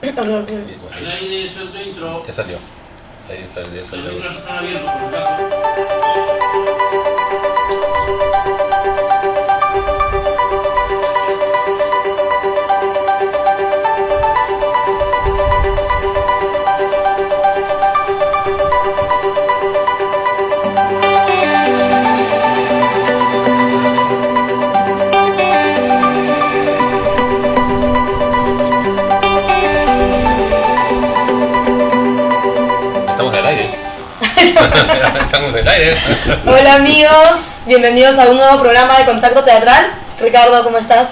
Bueno, El aire es el intro. Ya salió. Ahí Los salió. micros están abiertos por el caso. Estamos al aire. Estamos al aire. Hola amigos, bienvenidos a un nuevo programa de Contacto Teatral. Ricardo, ¿cómo estás?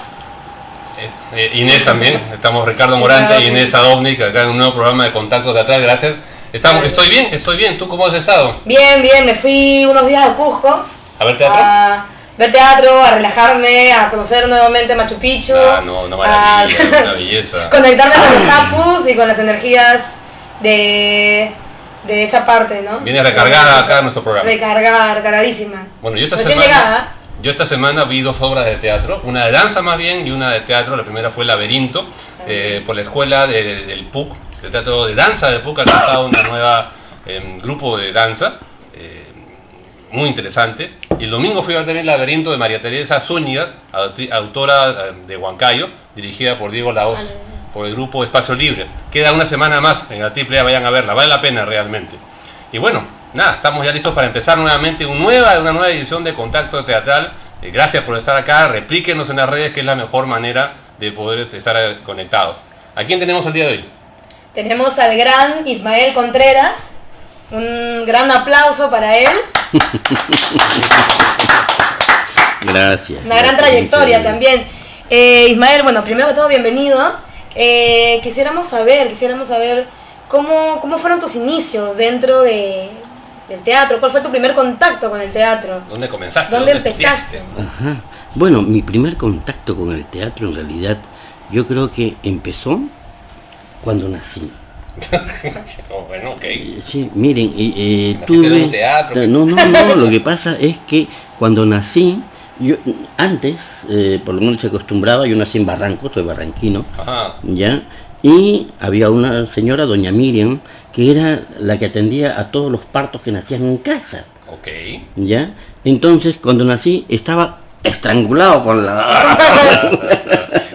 Inés también. Estamos Ricardo Morante y Inés Adovnik acá en un nuevo programa de Contacto Teatral. Gracias. Estoy bien. ¿Tú cómo has estado? Bien, me fui unos días a Cusco ¿A ver teatro? a ver teatro, a relajarme, a conocer nuevamente Machu Picchu. No, una maravilla, una belleza. Conectarme con los apus y con las energías de esa parte, ¿no? Viene recargada acá nuestro programa. Cargadísima. Bueno, yo Recién llegada. esta semana vi 2 obras de teatro, una de danza más bien y una de teatro. La primera fue Laberinto, por la escuela del PUC, de teatro de danza del PUC. Ha lanzado una nueva grupo de danza, muy interesante. Y el domingo fui a ver también Laberinto de María Teresa Zúñiga, autora de Huancayo, dirigida por Diego Lahoz, por el grupo Espacio Libre. Queda una semana más en la AAA, vayan a verla, vale la pena realmente. Y bueno, nada, estamos ya listos para empezar nuevamente una nueva edición de Contacto Teatral. Gracias por estar acá, replíquenos en las redes, que es la mejor manera de poder estar conectados. ¿A quién tenemos el día de hoy? Tenemos al gran Ismael Contreras. Un gran aplauso para él. Gracias. Una gran trayectoria también. Ismael, bueno, primero que todo, bienvenido. Quisiéramos saber cómo fueron tus inicios dentro del teatro. ¿Cuál fue tu primer contacto con el teatro? ¿Dónde comenzaste? ¿Dónde empezaste? estudiaste? Ajá. Bueno, mi primer contacto con el teatro en realidad yo creo que empezó cuando nací. Oh, bueno, ok. Sí, miren, ¿Naciste en un teatro? No, lo que pasa es que cuando nací, yo antes, por lo menos se acostumbraba, yo nací en Barranco, soy barranquino, Ajá. ¿ya? Y había una señora, doña Miriam, que era la que atendía a todos los partos que nacían en casa, Ok. ¿ya? Entonces, cuando nací, estaba estrangulado con la...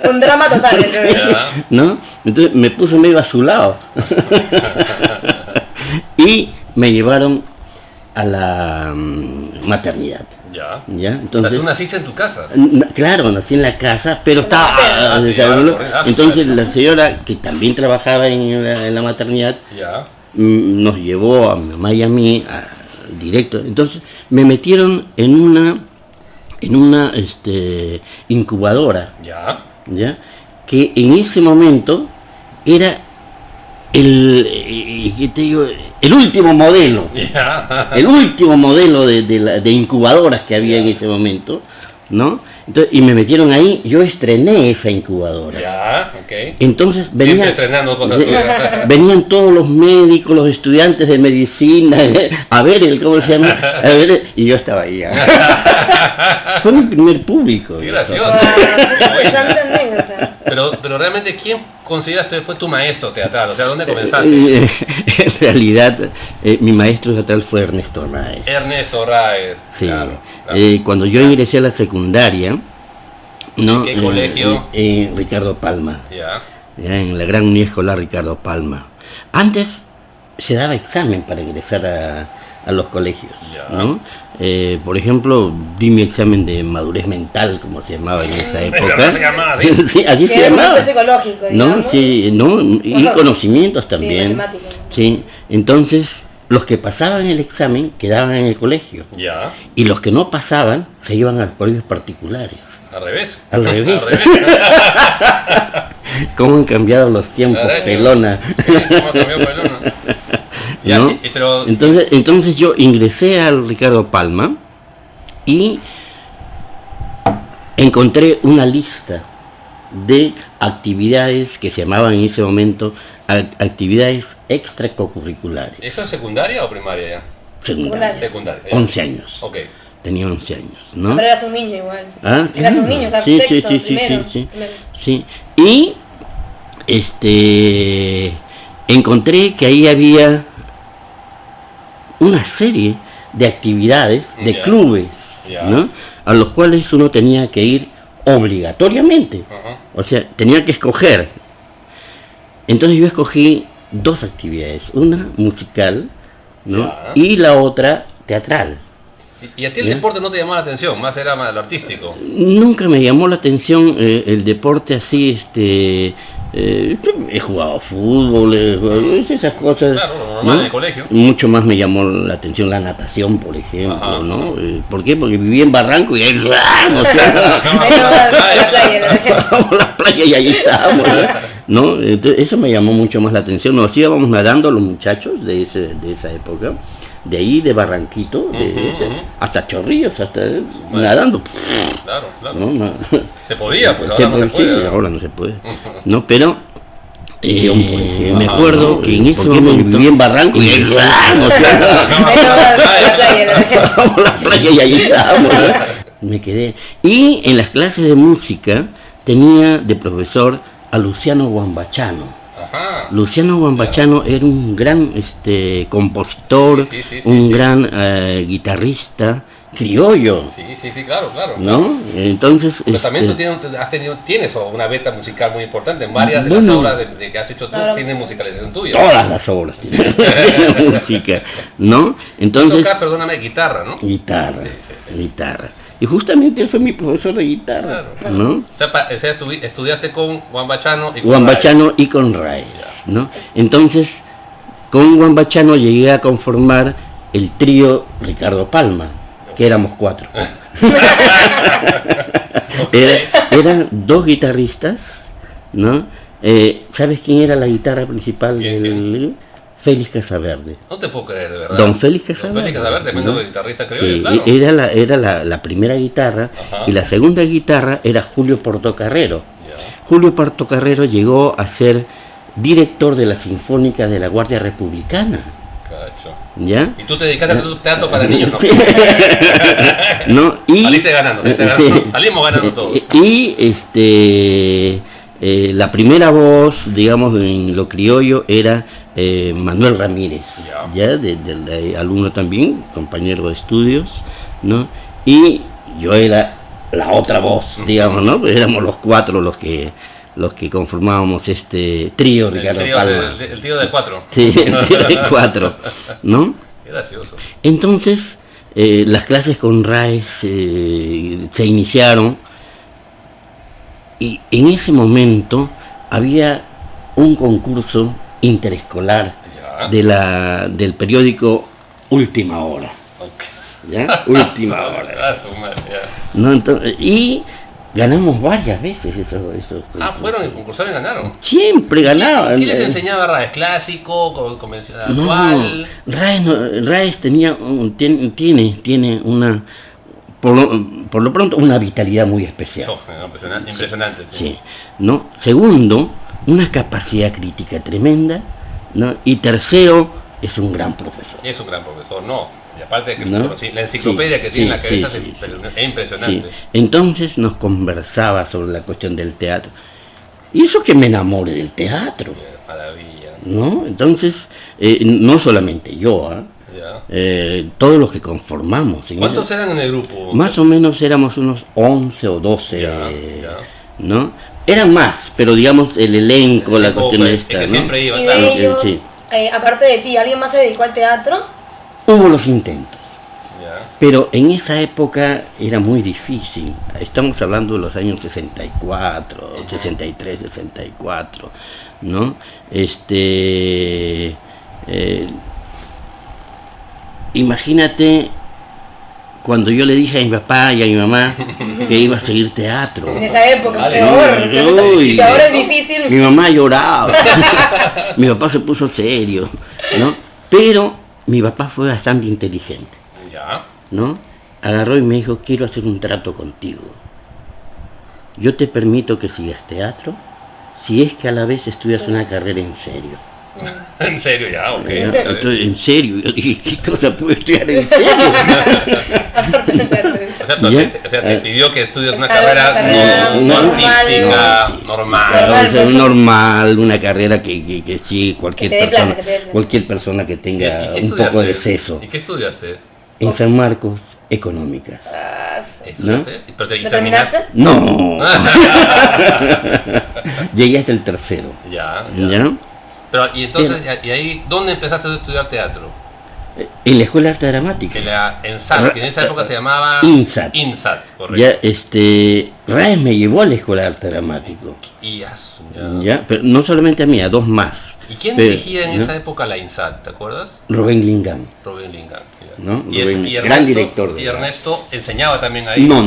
Un drama total. Ya. ¿no? Entonces me puso medio a su lado. Y me llevaron a la maternidad. Ya. ¿Ya? O sea, Entonces, tú naciste en tu casa. claro, nací en la casa, pero estaba... claro. Entonces la señora, que también trabajaba en la maternidad, Ya. nos llevó a mi mamá y a mí directo. Entonces me metieron en una incubadora, Ya. que en ese momento era el último modelo, Ya. el último modelo de incubadoras que había en ese momento, ¿no? Entonces, y me metieron ahí, yo estrené esa incubadora. Ya. Ok. Entonces Siempre estrenando cosas tuyas. venían todos los médicos, los estudiantes de medicina, a ver ¿cómo se llama? Y yo estaba ahí. Fue mi primer público. Qué gracioso. Qué interesante anécdota. Pero realmente, ¿quién consideras que fue tu maestro teatral? O sea, ¿dónde comenzaste? En realidad, mi maestro teatral fue Ernesto Raez. Ernesto Raez. Sí. Claro. Cuando yo ingresé a la secundaria, ¿no? ¿En qué colegio? Ricardo Palma. Ya. Ya, en la Gran Unidad Escolar Ricardo Palma. Antes se daba examen para ingresar a los colegios, Ya. ¿no? Por ejemplo, di mi examen de madurez mental, como se llamaba en esa época. Pero no se llamaba así. Sí, así se Que era un llamaba. grupo psicológico, ¿No? digamos. Sí, ¿no? Y Ajá. conocimientos también. matemáticas. Sí, entonces los que pasaban el examen quedaban en el colegio. Ya. Y los que no pasaban se iban a los colegios particulares. Al revés. Al revés. Al revés. ¿Cómo han cambiado los tiempos, Araña. pelona? Sí, ¿cómo cambió Pelona? Ya, ¿No? pero Entonces yo ingresé al Ricardo Palma y encontré una lista de actividades que se llamaban en ese momento actividades extracurriculares. ¿eso es secundaria o primaria ya? Secundaria. Secundaria. Ya. 11 años. Ok. Tenía 11 años, ¿no? Pero eras un niño igual. Ah, Eras un claro. niño, o sea, Sí, sexto, sí, primero. sí. Y encontré que ahí había una serie de actividades, de clubes, ¿no? A los cuales uno tenía que ir obligatoriamente. O sea, tenía que escoger. Entonces yo escogí dos actividades, una musical, ¿no? Y la otra teatral. ¿Y a ti el deporte no te llamó la atención? Más era lo artístico. Nunca me llamó la atención el deporte así, he jugado fútbol, esas cosas. Claro, lo normal, ¿no? en el colegio. Mucho más me llamó la atención la natación, por ejemplo, ¿no? ¿Por qué? Porque viví en Barranco y ahí, Ahí no va la playa. vamos a la playa y ahí estábamos, ¿no? Entonces, eso me llamó mucho más la atención. Nos íbamos nadando los muchachos de esa época. De ahí, de Barranquito, hasta Chorrillos, hasta nadando. Claro, claro. ¿No? Se podía, pues ahora no se puede. Sí, ahora no se puede. No, pero me acuerdo que en ese momento viví en Barranco y ahí vamos a la playa y ahí estábamos. Me quedé. Y en las clases de música tenía de profesor a Luciano Guambachano. Luciano Guambachano era un gran compositor, un gran guitarrista criollo. Sí, claro. ¿No? Entonces, pero también tú tienes una beta musical muy importante. En varias de las obras de que has hecho tú tienes musicalización tuya. Todas las obras tienen música, ¿no? Entonces, tocas, perdóname, guitarra, ¿no? Guitarra. Y justamente él fue mi profesor de guitarra, ¿no? O sea, estudiaste con Guambachano y con Raes, ¿no? Entonces, con Guambachano llegué a conformar el trío Ricardo Palma, que éramos 4. Eran 2 guitarristas, ¿no? ¿Sabes quién era la guitarra principal del Félix Casaverde? No te puedo creer, de verdad. Don Félix Casaverde. Don Félix Casaverde, tremendo guitarrista criollo, sí, claro. Era la primera guitarra. Y la segunda guitarra era Julio Portocarrero. Julio Portocarrero llegó a ser director de la Sinfónica de la Guardia Republicana. Cacho. ¿Ya? Y tú te dedicaste a teatro para niños, ¿no? Sí. ¿No? Y saliste ganando. Sí. Salimos ganando todos. Y la primera voz, digamos, en lo criollo era Manuel Ramírez, ya del alumno también, compañero de estudios, ¿no? Y yo era la otra voz, digamos, ¿no? Pues éramos los 4 los que conformábamos este trío, Ricardo Palma. El trío de 4. Sí, el trío de 4, ¿no? Qué gracioso. Entonces, las clases con Raes se iniciaron. Y en ese momento había un concurso interescolar del periódico Última Hora. ¿Ya? Última Hora. ¿No? Entonces, y ganamos varias veces esos fueron concursaron y ganaron. Siempre ganaban. ¿Qué les enseñaba Raes? ¿Clásico? ¿Convencional? ¿Actual? Raes tiene una... Por lo pronto, una vitalidad muy especial. Impresionante. Sí. ¿No? Segundo, una capacidad crítica tremenda, ¿no? Y tercero, es un gran profesor. Es un gran profesor, ¿no? Y aparte que la enciclopedia que tiene en la cabeza es impresionante. Sí. Entonces nos conversaba sobre la cuestión del teatro. Y eso que me enamoré del teatro. Maravilla. ¿No? Entonces, no solamente yo, todos los que conformamos. ¿Cuántos eran en el grupo? Más o menos éramos unos 11 o 12, ¿no? Eran más, pero digamos el elenco, la cuestión de esta, que ¿no? siempre iba, y de ellos, aparte de ti, ¿alguien más se dedicó al teatro? Hubo los intentos, pero en esa época era muy difícil. Estamos hablando de los años 64, 63, 64, ¿no? Imagínate cuando yo le dije a mi papá y a mi mamá que iba a seguir teatro. En esa época, peor. Si ahora es difícil. Mi mamá lloraba. Mi papá se puso serio, ¿no? Pero mi papá fue bastante inteligente, ¿no? Agarró y me dijo, quiero hacer un trato contigo. Yo te permito que sigas teatro si es que a la vez estudias una carrera en serio. En serio, ok. Entonces, en serio, yo dije, ¿qué cosa puedo estudiar en serio? te pidió que estudies una Claro, carrera carrera no normal. artística, normal. O sea, normal, una carrera que sí, Que te dé plata, que te dé plata. cualquier persona que tenga ¿Y qué un poco de estudiaste? seso. ¿Y qué estudiaste? En San Marcos, económicas. ¿Estudiaste? ¿Y ¿Lo terminaste? No. Llegué hasta el tercero. Ya. ¿Ya? Pero, y entonces, ¿y ahí dónde empezaste a estudiar teatro? En la Escuela de Arte Dramática. Que la ENSAT, que en esa época se llamaba INSAT. INSAT, correcto. Ya, Raes me llevó a la Escuela de Arte Dramático. Y ya. ¿Ya? Pero no solamente a mí, a dos más. ¿Y quién Pero, dirigía en ¿no? esa época la INSAT? ¿Te acuerdas? Rubén Lingam. Rubén Lingam. ¿No? Y, Rubén, y gran director. Y Ernesto enseñaba también ahí. No,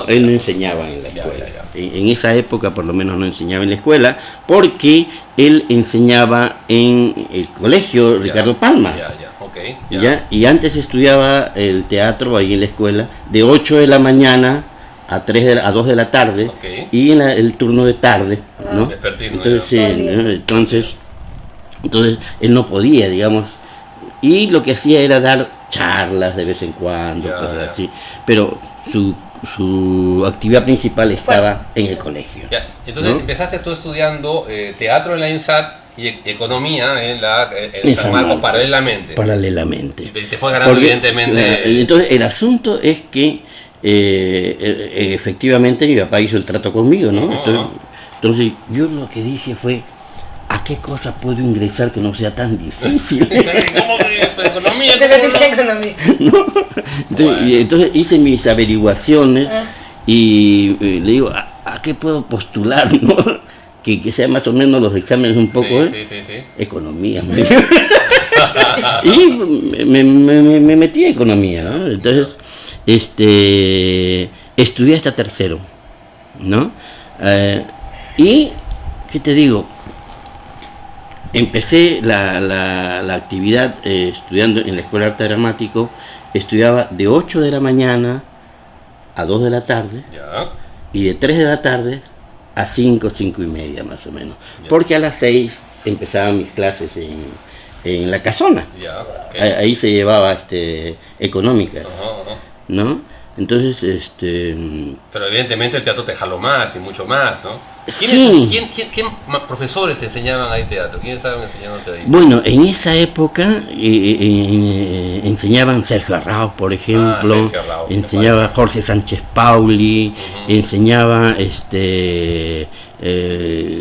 él no ya. enseñaba en la Ya, escuela. ya. En esa época por lo menos no enseñaba en la escuela, porque él enseñaba en el colegio Ricardo Palma. Ok. ¿Ya? Y antes estudiaba el teatro ahí en la escuela, de 8 de la mañana a 2 de la tarde, Ok. y en el turno de tarde, ¿no? Vespertino, Entonces, ya. sí, ¿no? entonces él no podía, digamos, y lo que hacía era dar charlas de vez en cuando, Ya, cosas ya. así, pero su actividad principal estaba en el colegio. Ya. Entonces ¿no? empezaste tú estudiando teatro en la INSAT y economía en En San San Marcos Marcos. paralelamente. Paralelamente. Y te fue ganando Porque, evidentemente. entonces el asunto es que efectivamente mi papá hizo el trato conmigo, ¿no? Entonces yo lo que dije fue, ¿a qué cosa puedo ingresar que no sea tan difícil? ¿Cómo que economía? Te ¿Cómo metiste en no? economía. Entonces hice mis averiguaciones y le digo, ¿a qué puedo postular, no? Que sea más o menos los exámenes un poco, Sí. Economía. Me dijo. Y me metí a economía, ¿no? Entonces, estudié hasta tercero, ¿no? Y, ¿qué te digo? Empecé la actividad estudiando en la Escuela de Arte Dramático, estudiaba de 8 de la mañana a 2 de la tarde, Ya. y de 3 de la tarde a 5 y media más o menos, Ya. porque a las 6 empezaban mis clases en la casona. Ya. Ok. Ahí se llevaba económicas, Ajá. ¿no? Entonces, Pero evidentemente el teatro te jaló más y mucho más, ¿no? Sí. ¿Quién profesores te enseñaban ahí teatro? ¿Quiénes estaban enseñándote ahí? bueno, en esa época enseñaban Sergio Arrao, por ejemplo, Sergio Arrao, enseñaba Jorge Sánchez Pauli, enseñaba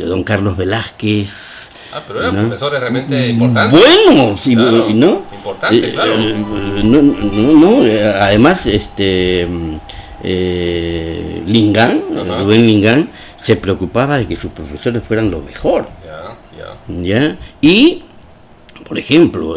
don Carlos Velázquez. Pero eran ¿no? profesores realmente importantes. Bueno, sí, Claro, ¿no? importante, claro. Además, Lingam, Ajá. Rubén Lingam, se preocupaba de que sus profesores fueran lo mejor, Ya. ¿ya? Y, por ejemplo,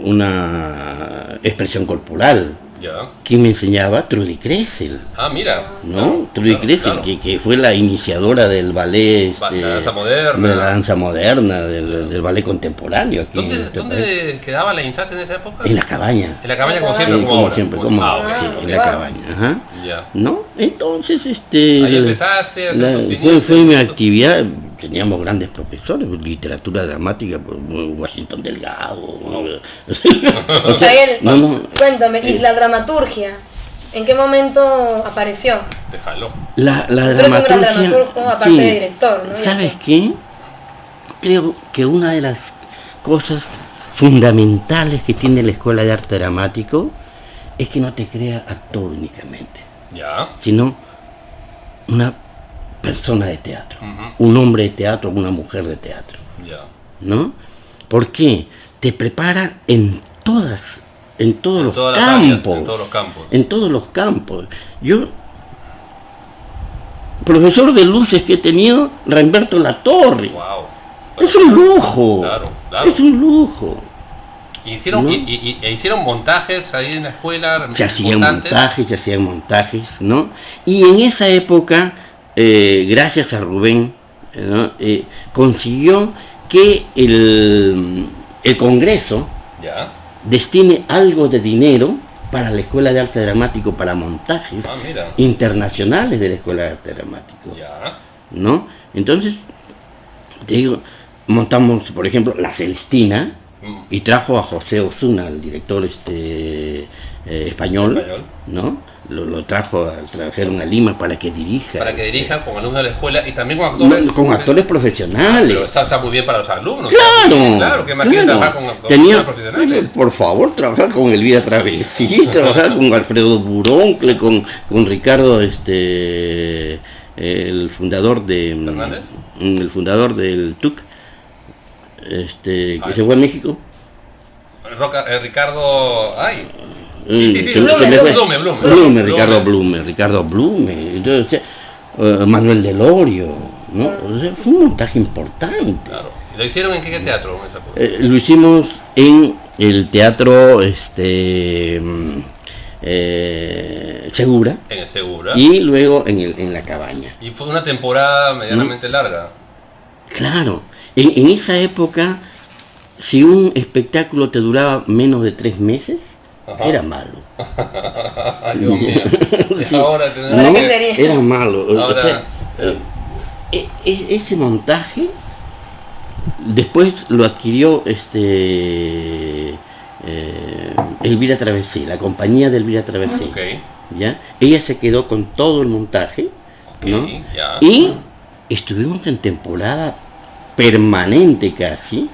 una expresión corporal, Ya. ¿quién me enseñaba? Trudy Kressel. Mira. ¿No? Trudy Claro, Kressel, claro. que fue la iniciadora del ballet, La danza moderna. de la danza moderna, del ballet contemporáneo aquí en este país. ¿Dónde quedaba la INSAT en esa época? En la cabaña. En la cabaña como siempre, Sí, como como ahora. siempre, Como- como ok, sí, ok. en la cabaña, ajá. Ya. ¿No? Entonces, Ahí empezaste a hacer tus pinitos. fue mi actividad. Teníamos grandes profesores, literatura dramática, Washington Delgado. ¿no? O sea, Javier, no. cuéntame, ¿y la dramaturgia? ¿En qué momento apareció? Te jaló. La Tú eres un gran dramaturgia. dramaturgo, aparte sí. de director, ¿no? ¿Sabes qué? Creo que una de las cosas fundamentales que tiene la Escuela de Arte Dramático es que no te crea actor únicamente, Ya. sino una persona de teatro, Ujú. un hombre de teatro, una mujer de teatro, Ya. ¿no? ¿Por qué? Te prepara en todos los todas las áreas, campos, en todos los campos. en todos los campos. Yo, profesor de luces que he tenido, Ramberto Latorre, Wow. es un lujo, Claro, claro. es un lujo. Hicieron, ¿no? e hicieron montajes ahí en la escuela. Se hacían importantes. montajes, ¿no? Y en esa época, gracias a Rubén, ¿no? Consiguió que el Congreso Ya. destine algo de dinero para la Escuela de Arte Dramático, para montajes Mira. internacionales de la Escuela de Arte Dramático, Ya. ¿no? Entonces, te digo, montamos, por ejemplo, La Celestina, y trajo a José Osuna, el director español, ¿no? Lo trajeron a Lima para que dirija. Para que dirija con alumnos de la escuela y también con actores. No, con actores profesionales. Pero está muy bien para los alumnos. Claro, claro, que más quieren trabajar con tenía, profesionales. por favor, trabajar con Elvira Travesí, trabajar con Alfredo Buroncle, con Ricardo, el fundador de ¿Fernández? El fundador del TUC, que se fue a México. Ricardo, Ricardo Blume, entonces, Manuel Delorio, ¿no? O sea, fue un montaje importante. Claro. ¿Y lo hicieron en qué teatro? Lo hicimos en el teatro Segura. En el Segura. Y luego en la Cabaña. Y fue una temporada medianamente larga. Claro, en esa época, si un espectáculo te duraba menos de 3 meses, era malo. Dios mío. Sí. Ahora No, era malo. Ahora, O sea, ese montaje después lo adquirió Elvira Travesí, la compañía de Elvira Travesí. Okay. ¿Ya? Ella se quedó con todo el montaje, ¿no? Ya. Y estuvimos en temporada permanente casi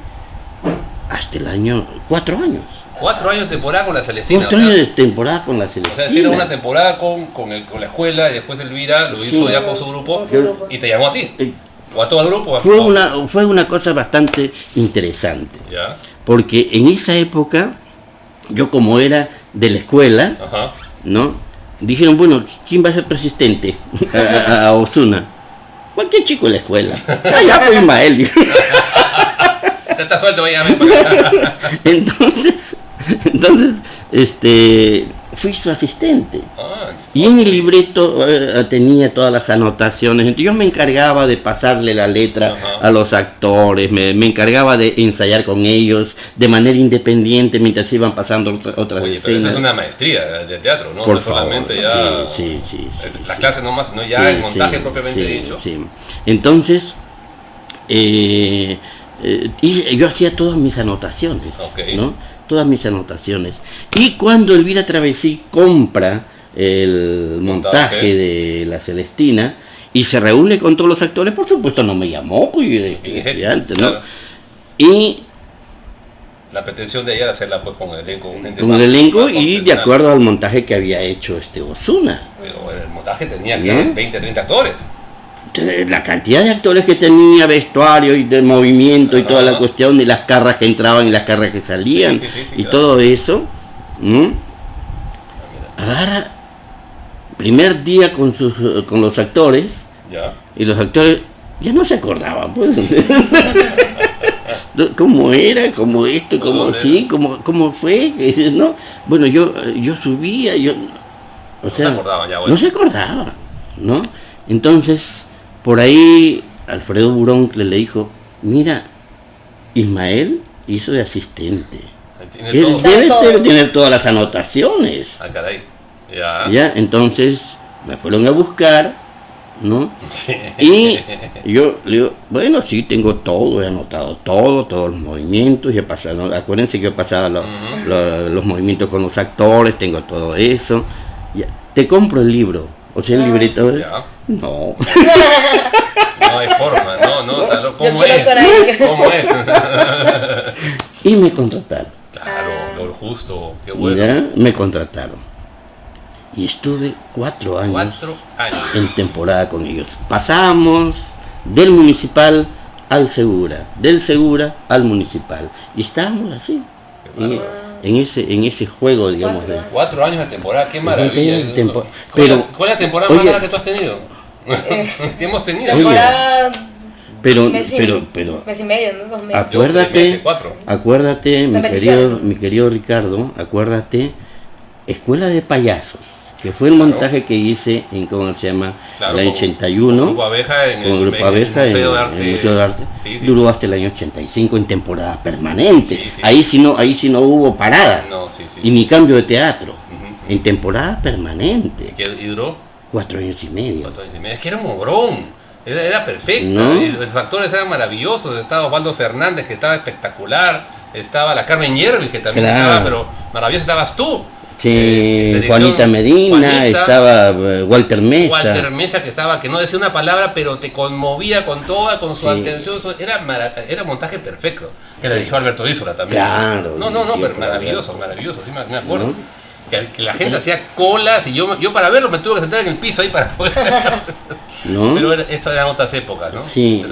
hasta el año 4 años. 4 años de temporada con la Celestina. 4 años de temporada con la Celestina. O sea, hicieron una temporada con la escuela y después Elvira lo hizo ya con su grupo y te llamó a ti. ¿O a todo el grupo? Fue una cosa bastante interesante. Ya. Porque en esa época, yo como era de la escuela, ¿no? Dijeron, bueno, ¿quién va a ser tu asistente a Osuna? Cualquier chico de la escuela. Ya fue Ismael. Te está suelto, ya. Entonces, fui su asistente. Y en el libreto tenía todas las anotaciones. Entonces yo me encargaba de pasarle la letra a los actores, me encargaba de ensayar con ellos de manera independiente mientras iban pasando otras Oye, escenas. pero eso es una maestría de teatro, ¿no? Por no solamente favor. ya Sí. las clases nomás, sino ya el montaje propiamente dicho. Sí. Entonces, yo hacía todas mis anotaciones, ¿no? Todas mis anotaciones. Y cuando Elvira Travesí compra el montaje de la Celestina y se reúne con todos los actores, por supuesto no me llamó, pues estudiante, ¿no? Claro. Y la pretensión de ella era hacerla pues con el elenco, con el elenco y de acuerdo al montaje que había hecho Osuna. Pero el montaje tenía que 20, 30 actores. La cantidad de actores que tenía, vestuario y de movimiento y toda la cuestión, y las carras que entraban y las carras que salían, y todo eso, agarra primer día con los actores, y los actores ya no se acordaban, pues. ¿Cómo era? ¿Cómo esto? ¿Cómo sí? ¿Cómo fue? ¿No? Bueno, yo subía, o sea, no se acordaba, ¿no? Entonces, por ahí Alfredo Buroncle le dijo, mira, Ismael hizo de asistente. Él debe tener todas las anotaciones. Ah, caray. Ya, entonces me fueron a buscar, ¿no? Sí. Y yo le digo, bueno, sí, tengo todo, he anotado todos los movimientos, he pasado, acuérdense que he pasado los movimientos con los actores, tengo todo eso. Ya, te compro el libro, o sea, el librito. No. No hay forma, no, ¿cómo es? ¿Cómo es? Y me contrataron. Claro, lo justo, qué bueno. Ya, me contrataron. Y estuve 4 años. 4 años. En temporada con ellos. Pasamos del municipal al Segura, del Segura al municipal. Y estábamos así. En ese juego, digamos. 4 años de temporada, qué maravilla. Pero, ¿cuál es la temporada más larga que tú has tenido? ¿Qué hemos tenido? Temporada. Pero, mes y medio, ¿no? 2 meses. Acuérdate, mi querido Ricardo, acuérdate, Escuela de Payasos, que fue el montaje que hice en, ¿cómo se llama? El año 81. Con Grupo Abeja en el Museo de Arte. Duró hasta el año 85 en temporada permanente. Ahí sí no hubo parada. Y ni cambio de teatro. En temporada permanente. ¿Y duró? 4 años y medio. 4 años y medio. Es que era un obrón. Era perfecto. Los actores eran maravillosos. Estaba Osvaldo Fernández, que estaba espectacular. Estaba la Carmen Yervis, que también estaba, pero maravillosa estabas tú. Sí, Juanita Medina, estaba Walter Mesa. Walter Mesa que no decía una palabra, pero te conmovía con su atención. Era montaje perfecto. Que le dijo Alberto Dízola también. Claro. No, pero maravilloso, sí me acuerdo. ¿No? Que la gente hacía colas y yo para verlo me tuve que sentar en el piso ahí para poder. ¿No? Pero estas eran otras épocas, ¿no? Sí.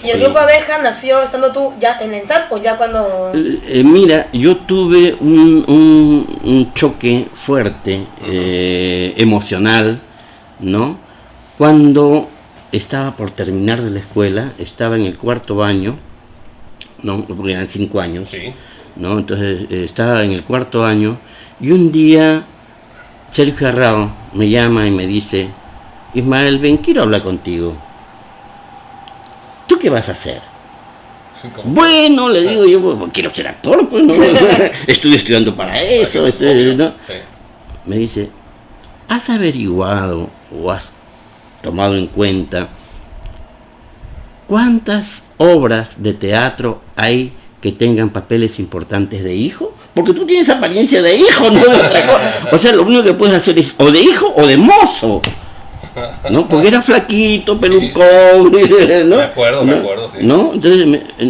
¿Y el grupo Abeja nació estando tú ya en la ENSAT o ya cuando...? Mira, yo tuve un choque fuerte, emocional, ¿no? Cuando estaba por terminar de la escuela, estaba en el cuarto año, ¿no? Porque eran 5 años, sí. ¿no? Entonces estaba en el cuarto año y un día Sergio Arrao me llama y me dice: Ismael, ven, quiero hablar contigo. ¿Tú qué vas a hacer? Bueno, le digo yo, pues, quiero ser actor, pues, ¿no? Estuve estudiando para eso, ¿no? Sí. Me dice: ¿has averiguado o has tomado en cuenta cuántas obras de teatro hay que tengan papeles importantes de hijo? Porque tú tienes apariencia de hijo, no de otra cosa. O sea, lo único que puedes hacer es o de hijo o de mozo, ¿no? Porque era flaquito, pelucón, ¿no? Me acuerdo, sí. ¿No? Entonces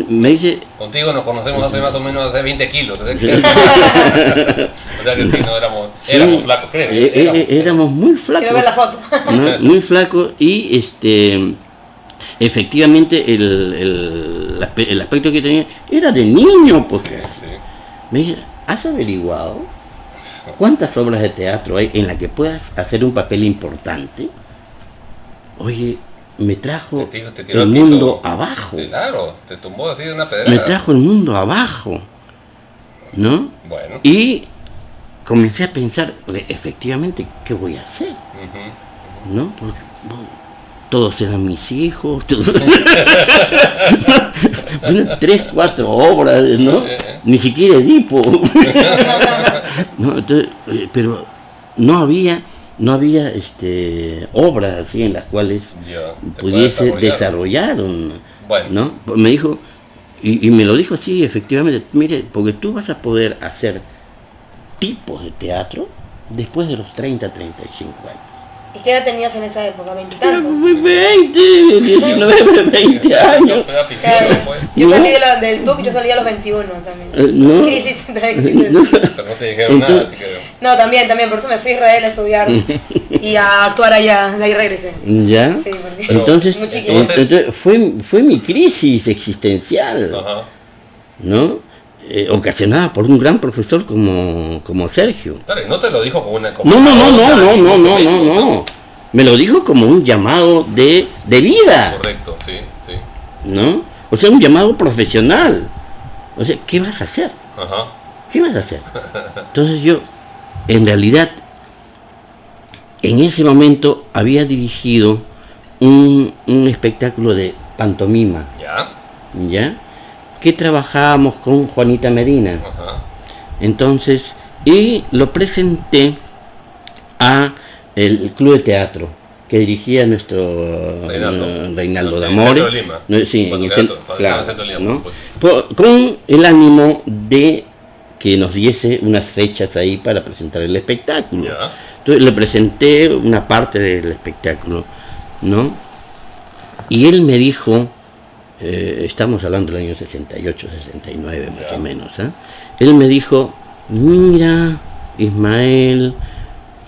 me dice... Contigo nos conocemos hace más o menos 20 kilos. O sea que sí, no éramos flacos, creo. Éramos muy flacos. Quiero ver la foto. ¿No? Muy flacos y efectivamente el aspecto que tenía era de niño, porque me dice: ¿has averiguado cuántas obras de teatro hay en las que puedas hacer un papel importante? Oye, me trajo te tiró el mundo abajo. Claro, te tumbó así de una pedrada. Me trajo el mundo abajo, ¿no? Bueno. Y comencé a pensar, efectivamente, ¿qué voy a hacer? ¿No? Porque todos eran mis hijos, 3, 4 obras, ¿no? Ni siquiera Edipo. ¿No? Entonces, pero no había obras así en las cuales pudiese desarrollar ¿no? Me dijo, y me lo dijo así, efectivamente: mire, porque tú vas a poder hacer tipos de teatro después de los 30, 35 años. ¿Y qué edad tenías en esa época? ¿20 y tantos? 20, 19, 20 años. Yo salí del TUC, yo salí a los 21 también. No. Crisis Pero no te dijeron nada, así que... No, también, por eso me fui a Israel a estudiar y a actuar allá, de ahí regresé. ¿Ya? Sí, porque... Entonces fue mi crisis existencial. Ajá. ¿No? Ocasionada por un gran profesor como Sergio. Claro, y no te lo dijo como una... No. Me lo dijo como un llamado de vida. Correcto, sí. ¿No? O sea, un llamado profesional. O sea, ¿qué vas a hacer? Ajá. ¿Qué vas a hacer? Entonces yo, en realidad, en ese momento había dirigido un espectáculo de pantomima. ¿Ya? Que trabajábamos con Juanita Medina. Ajá. Entonces, y lo presenté a el club de teatro que dirigía nuestro Reinaldo D'Amore. En el centro de Lima. Sí, en el centro, claro, de Lima, ¿no? pues. Con el ánimo de que nos diese unas fechas ahí para presentar el espectáculo. Ya. Entonces le presenté una parte del espectáculo, ¿no? Y él me dijo, estamos hablando del año 68, 69 más o menos, ¿eh? Él me dijo: mira, Ismael,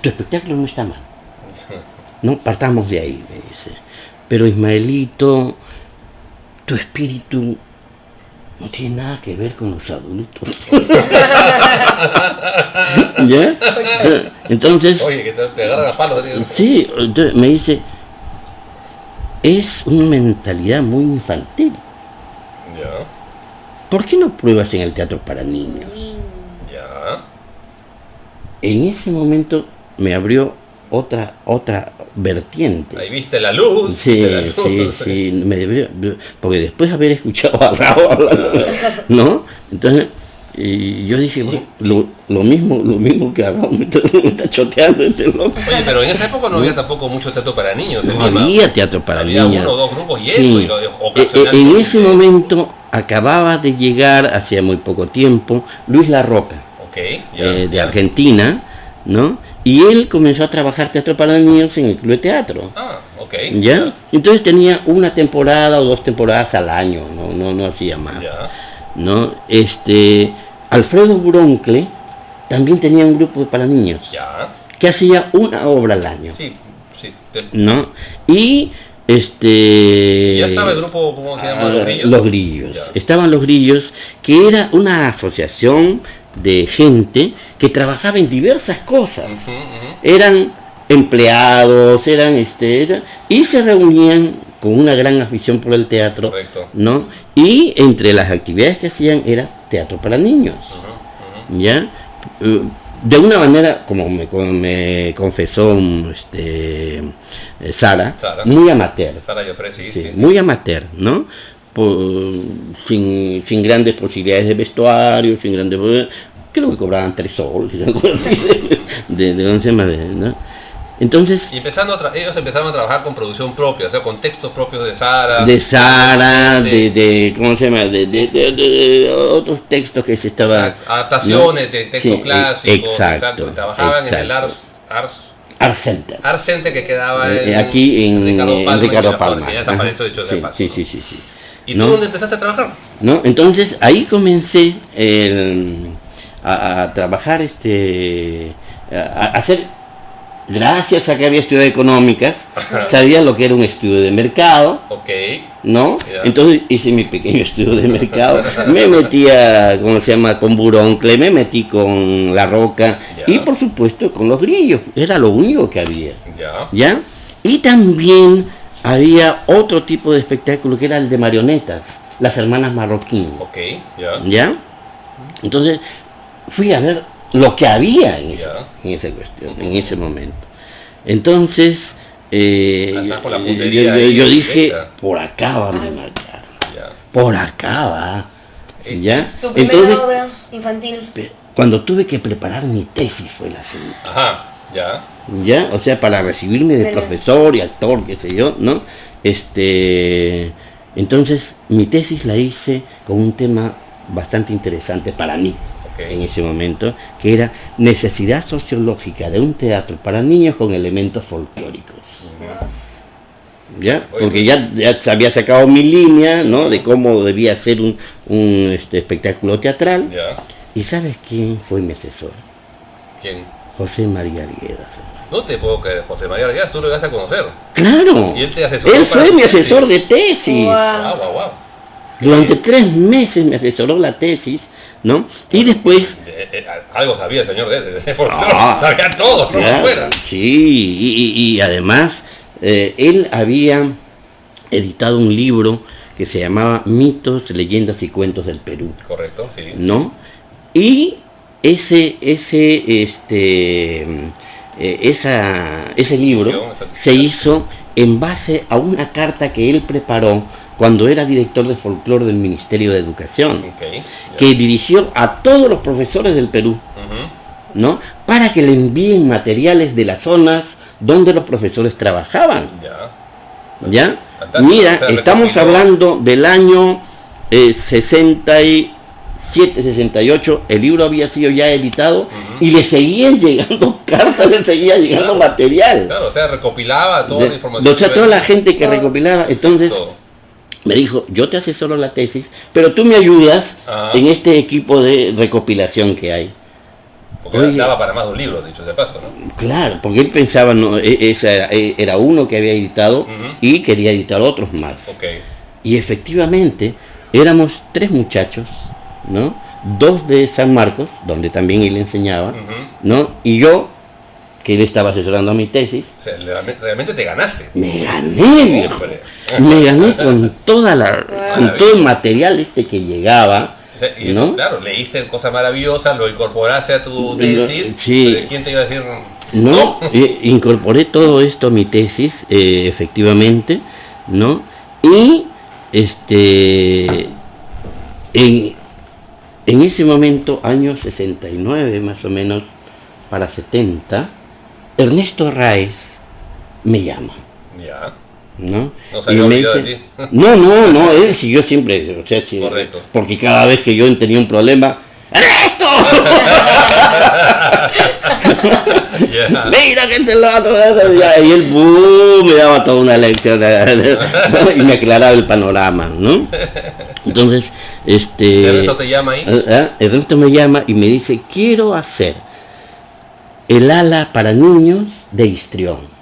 tu espectáculo no está mal, no, partamos de ahí, me dice, pero Ismaelito, tu espíritu no tiene nada que ver con los adultos. ¿Ya? Entonces, oye, que te agarran a palos. Sí, entonces me dice: es una mentalidad muy infantil. Ya. ¿Por qué no pruebas en el teatro para niños? Ya. En ese momento me abrió otra vertiente. Ahí viste la luz. Sí, me abrió, porque después de haber escuchado a Raúl, ¿no? Entonces, y yo dije, bueno, lo mismo que Raúl me está choteando este loco. Oye, pero en esa época no había tampoco mucho teatro para niños. No había teatro para niños. Había 1 o 2 grupos y sí. eso. Y en ese momento acababa de llegar, hacía muy poco tiempo, Luis La Roca, okay, ya, de Argentina, ¿no? Y él comenzó a trabajar teatro para niños en el Club de Teatro. Ah, ok. ¿Ya? Entonces tenía una temporada o 2 temporadas al año, no hacía más. Ya. ¿No? Alfredo Buroncle también tenía un grupo para niños Ya. que hacía una obra al año. Sí, sí. ¿No? Y Ya estaba el grupo, ¿cómo se llama? Los Grillos. Los Grillos. Ya. Estaban Los Grillos, que era una asociación de gente que trabajaba en diversas cosas. Ujú, ujú. Eran empleados, y se reunían con una gran afición por el teatro, Correcto. ¿no? Y entre las actividades que hacían era teatro para niños, Ujú, ujú. ¿ya? De una manera, como me confesó Sara, Sara. muy amateur. Sara Joffre, sí, Sí, sí. muy amateur, ¿no? Sin grandes posibilidades de vestuario, creo que cobraban 3 soles, algo así, de 11 más, ¿no? Entonces, Y ellos empezaron a trabajar con producción propia, o sea, con textos propios de Sara. de Sara, ¿cómo se llama? De otros textos que se estaban... Adaptaciones ¿no? de textos Sí, clásicos. exacto, Trabajaban en el exacto. Art Center. Center que quedaba Aquí en Ricardo y Palma. que ya desapareció, de hecho, Sí, de paso, sí, ¿no? sí. ¿Y ¿no? tú dónde empezaste a trabajar? ¿No? Entonces ahí comencé a trabajar, a hacer, gracias a que había estudiado económicas, sabía lo que era un estudio de mercado, Ok. ¿no? Ya. Entonces hice mi pequeño estudio de mercado, me metía, ¿cómo se llama?, con Buroncle, me metí con La Roca Ya. y por supuesto con Los Grillos, era lo único que había, Ya. ¿ya? Y también había otro tipo de espectáculo que era el de marionetas, Las Hermanas Marroquín, Ok. Ya. ¿ya? Entonces fui a ver lo que había en esa cuestión, en ese momento. Entonces Andás con la puntería ahí, yo dije, directa. por acá va mi marca, Ya. por acá va, ¿ya? Tu primera Entonces, obra infantil. cuando tuve que preparar mi tesis fue la segunda. Ajá. Ya. ¿Ya? O sea, para recibirme de Dele. profesor y actor, qué sé yo, ¿no? Entonces, mi tesis la hice con un tema bastante interesante para mí, Ok. en ese momento, que era necesidad sociológica de un teatro para niños con elementos folclóricos. ¿Ya? Porque ya había sacado mi línea, ¿no? De cómo debía ser un espectáculo teatral. Ya. ¿Y sabes quién fue mi asesor? ¿Quién? José María Arguedas. No te puedo creer, José María Arguedas, tú lo ibas a conocer. ¡Claro! Y él te asesoró Él para fue tu mi tesis. asesor de tesis. Wow, wow, wow. Durante 3 meses me asesoró la tesis, ¿no? Y después... Algo sabía el señor de folclore, Ah, sabía todo, no claro, fuera. sí, y además él había editado un libro que se llamaba Mitos, Leyendas y Cuentos del Perú, Correcto, sí. ¿no? Y ese libro Esa- se hizo en base a una carta que él preparó cuando era director de folclore del Ministerio de Educación, Ok. Ya. que dirigió a todos los profesores del Perú, Ujú. ¿no? Para que le envíen materiales de las zonas donde los profesores trabajaban, Ya. ¿ya? Fantástico. Mira, O sea, estamos recopiló- hablando del año 67, 68, el libro había sido ya editado Ujú. y le seguían llegando cartas, le seguía llegando Claro. material. Claro, o sea, recopilaba toda la información. O sea, toda la gente que Todos. recopilaba, entonces Todo. me dijo, yo te asesoro la tesis, pero tú me ayudas Ajá. en este equipo de recopilación que hay. Porque Oye. daba para más de un libro, dicho de paso, ¿no? Claro, porque él pensaba, no, era uno que había editado Ujú. y quería editar otros más. Ok. Y efectivamente, éramos 3 muchachos, ¿no? 2 de San Marcos, donde también él enseñaba, Ujú. ¿no? Y yo, que él estaba asesorando a mi tesis, O sea, realmente te ganaste. me gané, viejo. Hombre. Me gané con con todo el material que llegaba, O sea, y eso, ¿no? claro, leíste cosas maravillosas, lo incorporaste a tu No, tesis. sí. ¿Quién te iba a decir? ¿No? Incorporé todo esto a mi tesis, efectivamente, ¿no? Y en ese momento, año 69 más o menos, para 70, Ernesto Arraez me llama, Ya. ¿no? No se había Y me olvidado dice- de ti. no, él siguió siempre, o sea, sí, Correcto. porque cada vez que yo tenía un problema, ¡Ernesto! Ya. Mira que este lo otro, y él me daba toda una lección y me aclaraba el panorama, ¿no? Entonces, ¿Ernesto te llama ahí? Ernesto me llama y me dice, quiero hacer el ala para niños de Histrión.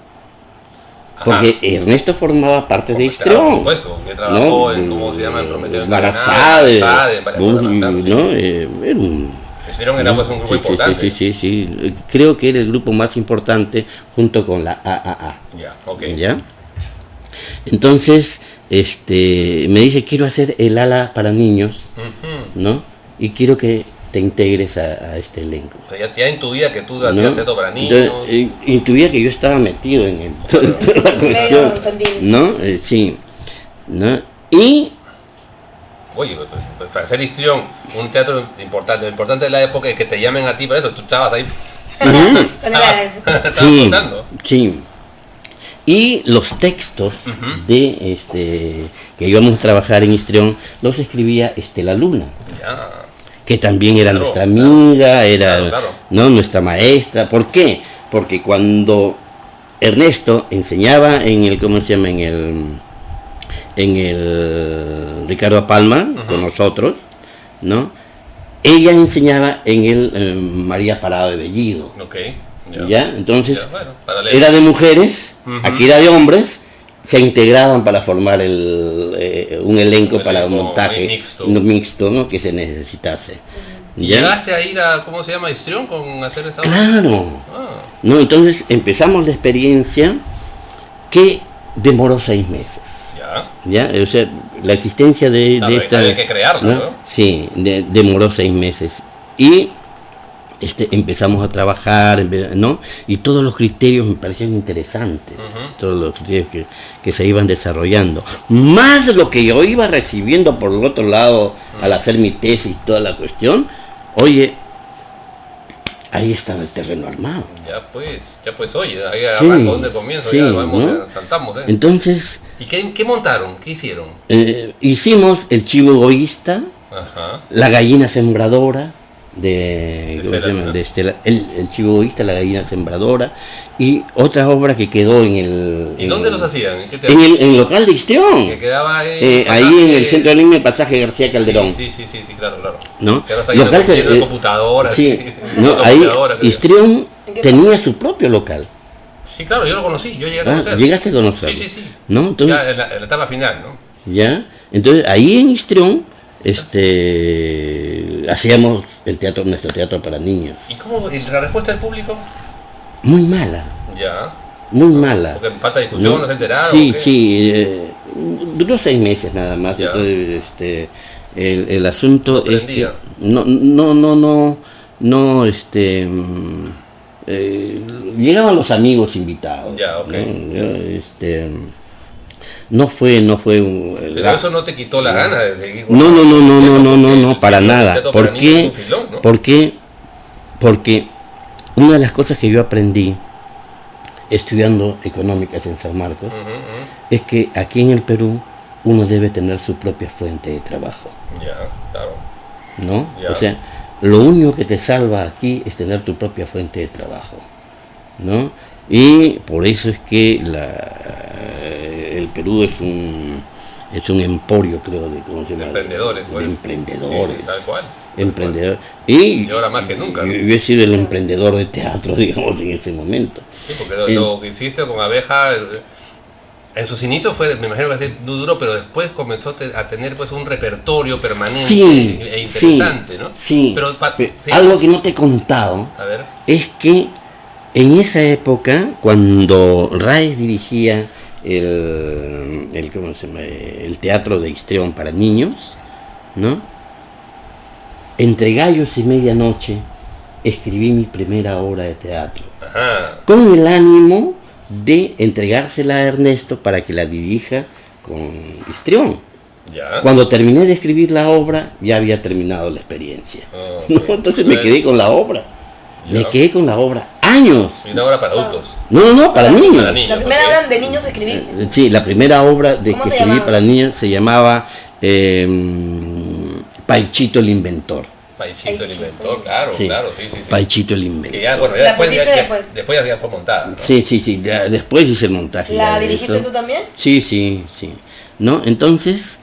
Porque Ernesto formaba parte de Histrión. Por supuesto, que trabajó en, ¿cómo se llama? En Prometeo Barazade, ¿no? Era un... Histrión era pues un grupo importante. Sí. Creo que era el grupo más importante junto con la AAA. Ya, ok. ¿Ya? Entonces, me dice, quiero hacer el ala para niños, ¿no? Y quiero que te integres a este elenco. O sea, ya intuía que tú hacías esto para niños. Entonces, intuía que yo estaba metido en toda la cuestión, ¿no? Sí, ¿no? Y... Oye, pues, para hacer Histrión, un teatro importante de la época, y que te llamen a ti para eso, tú estabas ahí. Estabas Sí, contando. sí. Y los textos de que íbamos a trabajar en Histrión los escribía Estela Luna. Ya. Que también era nuestra amiga, ¿no? Nuestra maestra. ¿Por qué? Porque cuando Ernesto enseñaba en el, ¿cómo se llama? En el Ricardo Palma, con nosotros, ¿no? Ella enseñaba en el María Parado de Bellido. Ok. ¿Ya? Entonces, bueno, era de mujeres, aquí era de hombres, se integraban para formar un elenco para un montaje mixto, ¿no? Que se necesitase. ¿Ya? ¿Llegaste a ir a, ¿cómo se llama? Histrión con hacer esta obra? Claro. No, entonces empezamos la experiencia que demoró 6 meses. ¿Ya? O sea, la existencia de esta... Había que crearlo, ¿no? Sí, demoró 6 meses. Y empezamos a trabajar, ¿no? Y todos los criterios me parecían interesantes, todos los criterios que se iban desarrollando. Más lo que yo iba recibiendo por el otro lado al hacer mi tesis, toda la cuestión, oye, ahí estaba el terreno armado. Ya pues, oye, ahí arrancó donde comienzo, ya vamos, ¿no? saltamos, Entonces... ¿Y qué montaron? ¿Qué hicieron? Hicimos El chivo egoísta, La gallina sembradora, de Estela, el chivo egoísta, La gallina sembradora, y otra obra que quedó en el... ¿Y dónde los hacían? En el local de Histrión. Que quedaba ahí en el centro de Lima, el pasaje García Calderón. Sí, claro. ¿No? Que ahora está lleno de computadoras. Sí, no, ahí Histrión tenía su propio local. Sí, claro, yo lo conocí, yo llegué a conocer. Llegaste a conocerlo. Sí. ¿No? Entonces, ya en la etapa final, ¿no? Ya, entonces ahí en Histrión hacíamos nuestro teatro para niños. ¿Y cómo? ¿Y la respuesta del público? Muy mala. Ya. Muy mala. Porque falta difusión, ¿no se enteraron? Sí, duró 6 meses nada más. Ya. Entonces, el asunto ¿No es que no, llegaban los amigos invitados. Ya, ok. No fue pero eso no te quitó la gana de seguir. No, para nada. ¿Por qué? ¿No? Porque una de las cosas que yo aprendí estudiando económicas en San Marcos es que aquí en el Perú uno debe tener su propia fuente de trabajo. Ya, claro. ¿No? Ya. O sea, lo único que te salva aquí es tener tu propia fuente de trabajo, ¿no? Y por eso es que el Perú es un emporio, creo, de emprendedores, pues. De emprendedores. Sí, tal cual. Emprendedor. Y ahora más que nunca, ¿no? Yo he sido el emprendedor de teatro, digamos, en ese momento. Sí, porque lo que hiciste con Abeja, en sus inicios fue, me imagino que fue duro, pero después comenzó a tener pues un repertorio permanente e interesante, ¿no? Sí, pero algo que no te he contado es que en esa época, cuando Raes dirigía el teatro de Histrión para niños, ¿no? Entre gallos y medianoche escribí mi primera obra de teatro. Con el ánimo de entregársela a Ernesto para que la dirija con Histrión. Ya. Cuando terminé de escribir la obra, ya había terminado la experiencia. ¿No? Entonces me quedé con la obra. Ya. Me quedé con la obra años. ¿Y una obra para adultos? No, para niños. La primera obra de niños escribiste. Sí, la primera obra que escribí para niños se llamaba Paichito el Inventor. Paichito el inventor, claro, Sí. claro, sí. Paichito el Que inventor. ya, bueno, ya ¿La después, pusiste después? después ya fue montada, ¿no? Sí, ya después hice el montaje. ¿La ya de dirigiste eso. tú también? Sí. ¿No? Entonces,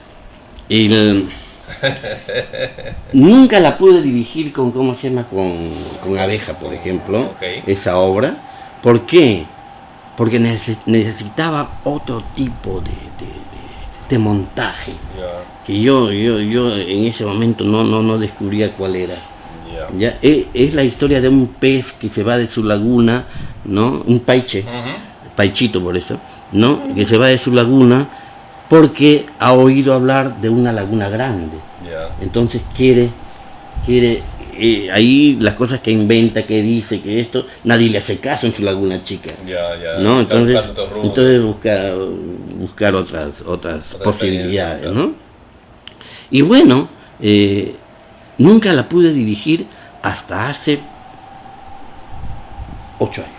nunca la pude dirigir con, ¿cómo se llama? Con Abeja, por ejemplo, Ok. esa obra. ¿Por qué? Porque necesitaba otro tipo de montaje, Ya, que yo en ese momento no descubría cuál era. ya. ¿Ya? Es la historia de un pez que se va de su laguna, ¿no? Un paiche. Ujú. Paichito por eso, ¿no? Que se va de su laguna porque ha oído hablar de una laguna grande. Ya. Entonces quiere ahí las cosas que inventa, que dice, que esto, nadie le hace caso en su laguna chica. Ya. ¿No? Está Entonces, buscando otros rubros. buscar otras posibilidades, experiencia, ¿no? Y bueno, nunca la pude dirigir hasta hace 8 años.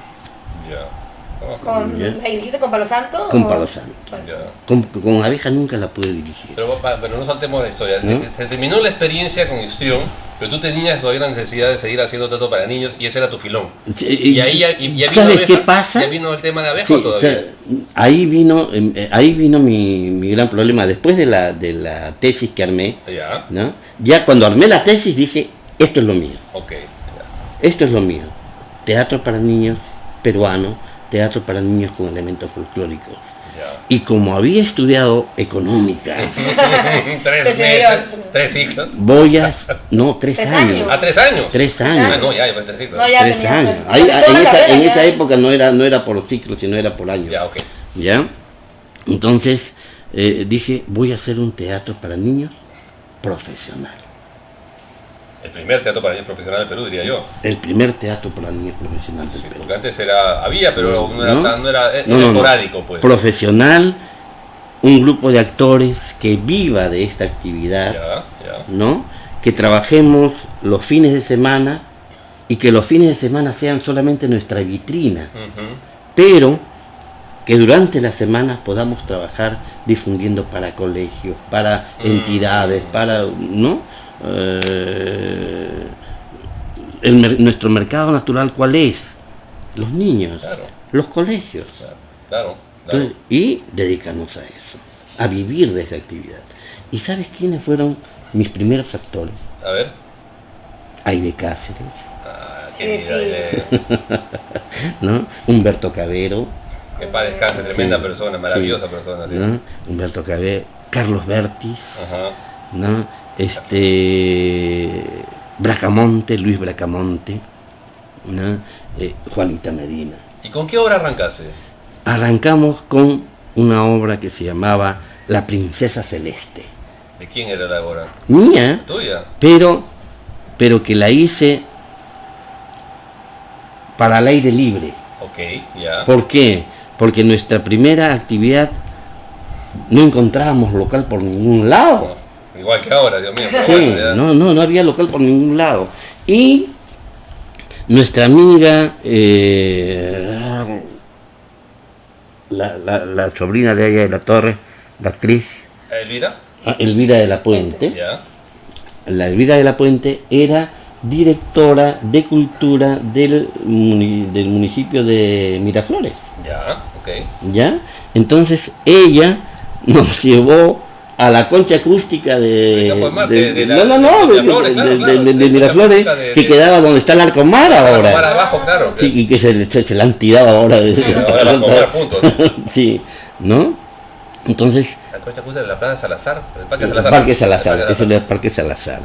Ya. Ya. ¿La dirigiste con Palo Santo? Con o- Palo Santo. Ya. Con Abeja nunca la pude dirigir. Pero no saltemos de historia. ¿No? Se terminó la experiencia con Histrión, pero tú tenías todavía la necesidad de seguir haciendo teatro para niños y ese era tu filón. Y ahí ya vino ¿Sabes Abeja, qué pasa? ¿Ya vino el tema de Abeja Sí, o todavía? o sea, ahí vino mi gran problema. Después de la tesis que armé, Ya, ¿no? Ya cuando armé la tesis dije, esto es lo mío, ok. esto es lo mío. Teatro para niños peruano, teatro para niños con elementos folclóricos. Ya. Y como había estudiado económicas, 3 Te sirvió. meses, 3 ciclos. no, 3 3 años. años. ¿A 3 años? 3 Ah, años. no, ya 3 ciclos. No, ya 3 tenías años. suerte. Ahí, Toda la carrera en ya. esa época no era por ciclo, sino era por año. Ya, ok. ¿Ya? Entonces dije, voy a hacer un teatro para niños profesional. El primer teatro para niños profesional del Perú, diría yo. El primer teatro para niños profesional del Sí, Perú. porque antes había, pero no era, ¿No? era No, no. esporádico, pues. Profesional, un grupo de actores que viva de esta actividad, Ya. ¿no? Que trabajemos los fines de semana y que los fines de semana sean solamente nuestra vitrina, Ujú. pero que durante la semana podamos trabajar difundiendo para colegios, para entidades, para, ¿no? Nuestro mercado natural, ¿cuál es? Los niños, Claro. los colegios. Claro. Entonces, y dedicarnos a eso, a vivir de esa actividad. ¿Y sabes quiénes fueron mis primeros actores? A ver. Aide Cáceres, Qué Sí. vida, ¿no? Humberto Cabero, Que paz descanse, tremenda Sí. persona, maravillosa Sí. persona. Sí. ¿no? Humberto Cabero, Carlos Bertis, Ajá. ¿no? Bracamonte, Luis Bracamonte, ¿no? Juanita Medina. ¿Y con qué obra arrancaste? Arrancamos con una obra que se llamaba La Princesa Celeste. ¿De quién era la obra? Mía, ¿Tuya? pero que la hice para el aire libre. Ok, ya. ¿Por qué? Porque nuestra primera actividad no encontrábamos local por ningún lado. Igual que ahora, Dios mío. pero Sí, bueno, ya. no había local por ningún lado. Y nuestra amiga, la sobrina de ella de la Torre, la actriz ¿Elvira? Elvira de la Puente, Ya. la Elvira de la Puente era directora de cultura del municipio de Miraflores, Ya, ok. ¿ya? Entonces ella nos llevó a la concha acústica de, Sí, Campo de Marte, de la- no, de Miraflores, claro, claro, de de Miraflores, concha acústica que quedaba donde está el Arcomar ahora. Para abajo, claro. Sí, y que se la han tirado ahora. Ahora la Comar, punto, ¿no? Sí, ¿no? Entonces, La concha acústica de la Plaza Salazar, el Parque el Salazar. Parque Salazar, El Parque ese era el Parque Salazar,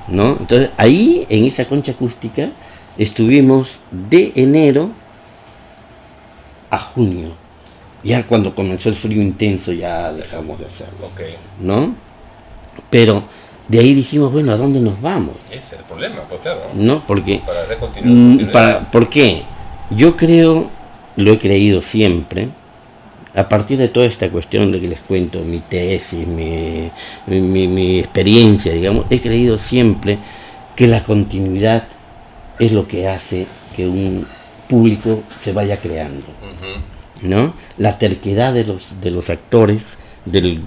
¿no? Entonces, ahí, en esa concha acústica, estuvimos de enero a junio. Ya cuando comenzó el frío intenso, ya dejamos de hacerlo, Ok, ¿no? Pero de ahí dijimos, bueno, ¿a dónde nos vamos? ese es el problema, pues claro. ¿No? Porque Para hacer continuidad. ¿por qué? Yo creo, lo he creído siempre, a partir de toda esta cuestión de que les cuento, mi tesis, mi experiencia, digamos, he creído siempre que la continuidad es lo que hace que un público se vaya creando, Ujú. ¿no? La terquedad de los actores del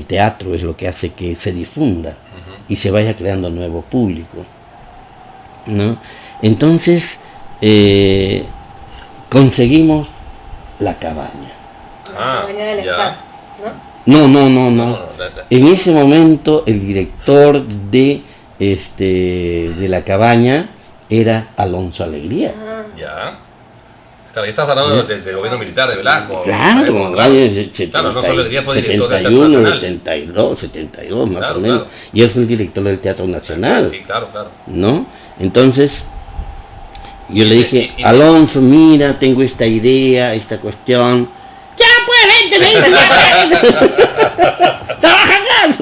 teatro es lo que hace que se difunda y se vaya creando nuevo público, ¿no? Entonces conseguimos la cabaña. La cabaña del ya. ENFAT, ¿no? No. En ese momento el director de la cabaña era Alonso Alegría. Ah, Ya. Claro, y estás hablando del gobierno militar de Velasco. Claro, Claro, Alonso Alegría fue director del Teatro 71, Nacional. 72 más Claro, o menos. claro. Y él fue el director del Teatro Nacional, Sí, claro. ¿no? Entonces, yo le Y- dije, y- Alonso, mira, tengo esta idea, esta cuestión. ¡Ya, pues, vente! ¡Trabaja acá!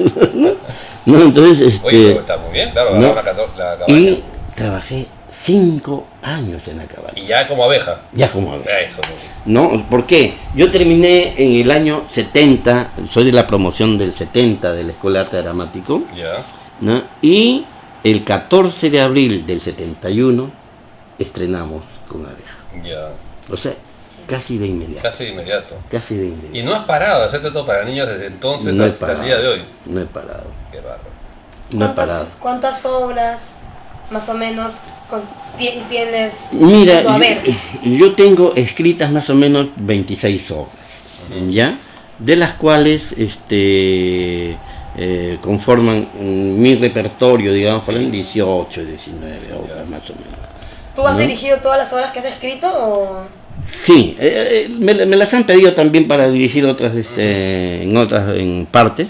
¿No? Entonces, Oye, pero está muy bien, claro, ¿no? agarrar la cabaña. Y trabajé 5 años en la cabaña. Y ya como abeja. Ya como Eso. ¿no? ¿Por qué? Yo terminé en el año 70, soy de la promoción del 70 de la Escuela de Arte Dramático, Ya. ¿no? Y el 14 de abril del 71 estrenamos con Abeja. Ya. O sea, casi de inmediato. Casi de inmediato. Casi de Y inmediato. no has parado de hacerte todo para niños desde entonces No he hasta el día de hoy. No he parado. Qué bárbaro. No he parado. ¿Cuántas obras más o menos tienes Mira, a ver? yo tengo escritas más o menos 26 obras, ¿ya? De las cuales conforman mi repertorio, digamos, fueron 18, 19 obras más o menos. ¿Tú has ¿no? dirigido todas las obras que has escrito o...? Sí, me las han pedido también para dirigir otras, en partes,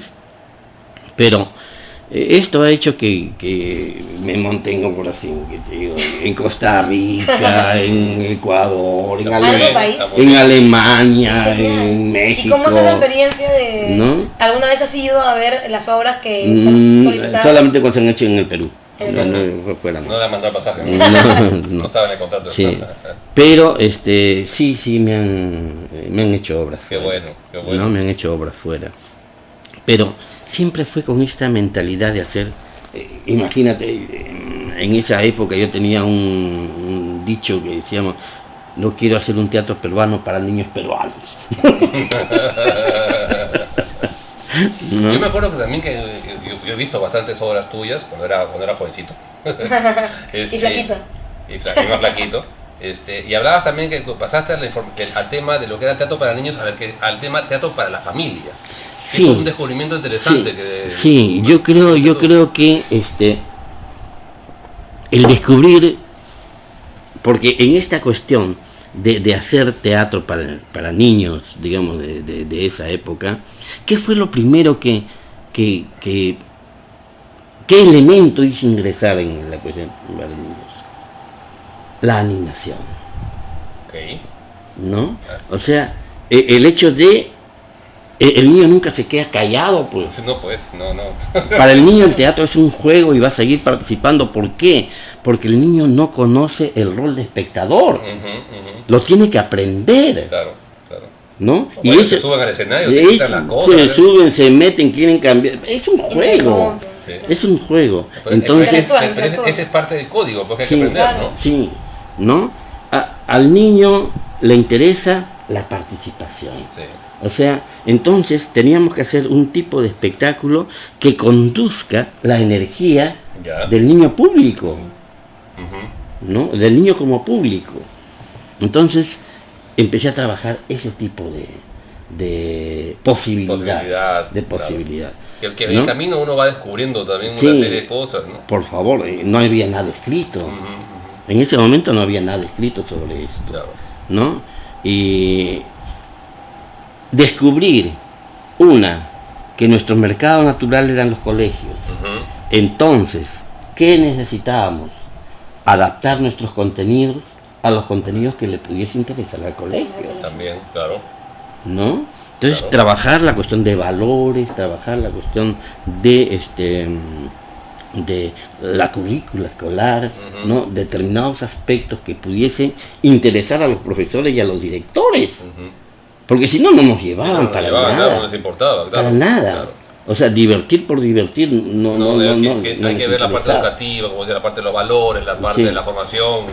pero esto ha hecho que me mantengo, por así que te digo, en Costa Rica, en Ecuador, en, ¿Algo país? en Alemania, Genial. en México. ¿Y cómo es la experiencia de...? ¿No? ¿Alguna vez has ido a ver las obras que has solicitado? Solamente cuando se han hecho en el Perú. En el Perú. No, fuera no. No le han mandado el pasaje. ¿no? No, No estaba en el contrato. Sí. Pero sí me han hecho obras. Qué fuera. bueno, qué bueno. No, me han hecho obras fuera. Pero siempre fue con esta mentalidad de hacer, imagínate, en esa época yo tenía un dicho que decíamos, no quiero hacer un teatro peruano para niños peruanos. ¿No? Yo me acuerdo que también que yo he visto bastantes obras tuyas cuando era jovencito. Y flaquito. Y más flaquito. Y hablabas también que pasaste al tema de lo que era teatro para niños al tema teatro para la familia. Sí. Es un descubrimiento interesante. Sí, yo creo que el descubrir, porque en esta cuestión de hacer teatro para niños, digamos, de esa época, ¿qué fue lo primero qué elemento hizo ingresar en la cuestión para niños? La animación, Ok. ¿no? O sea, el hecho de el niño nunca se queda callado, pues. No, pues, no. Para el niño el teatro es un juego y va a seguir participando. ¿Por qué? Porque el niño no conoce el rol de espectador. Lo tiene que aprender, Claro. ¿no? Y se suben al escenario, te quitan las cosas. Se suben, se meten, quieren cambiar. Es un juego. Sí. Es un juego. Pero Entonces, ese es parte del código, porque hay Sí, que aprender, claro. ¿no? sí, ¿no? Al niño le interesa la participación. Sí. O sea, entonces teníamos que hacer un tipo de espectáculo que conduzca la energía Ya. del niño público, Ujú. ¿no? Del niño como público. Entonces empecé a trabajar ese tipo de posibilidad. De claro. posibilidad. Que en el ¿no? camino uno va descubriendo también Sí. una serie de cosas, ¿no? Por favor, no había nada escrito. Ujú. En ese momento no había nada escrito sobre esto, Claro. ¿no? Y descubrir que nuestro mercado natural eran los colegios. Ujú. Entonces, ¿qué necesitábamos? Adaptar nuestros contenidos a los contenidos que le pudiese interesar al colegio, También, claro. ¿no? Entonces, Claro. trabajar la cuestión de valores, trabajar la cuestión de la currícula escolar, Ujú. ¿no? Determinados aspectos que pudiesen interesar a los profesores y a los directores, Ujú. porque si no, no nos llevaban No, para llevaban, nada. claro, no les importaba, claro. Para nada. Claro. O sea, divertir por divertir no Hay nos que ver la parte interesaba. educativa, como decía, la parte de los valores, la parte Sí. de la formación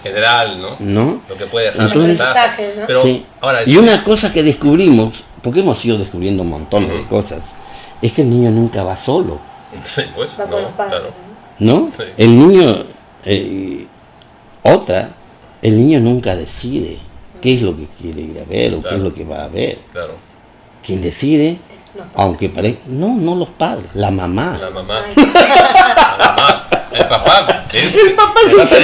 general, ¿no? ¿No? Lo que puede dejar Entonces- Aprendizaje, ¿no? Pero Sí. ahora Y una cosa que descubrimos, porque hemos ido descubriendo montones de cosas, es que el niño nunca va solo, Sí, pues, Va con no, los padres. claro. ¿no? Sí. El niño Otra, el niño nunca decide qué es lo que quiere ir a ver o qué es lo que va a ver. Claro. Quien decide, aunque parezca, no los padres, la mamá. La mamá. La mamá. El papá. El papá se se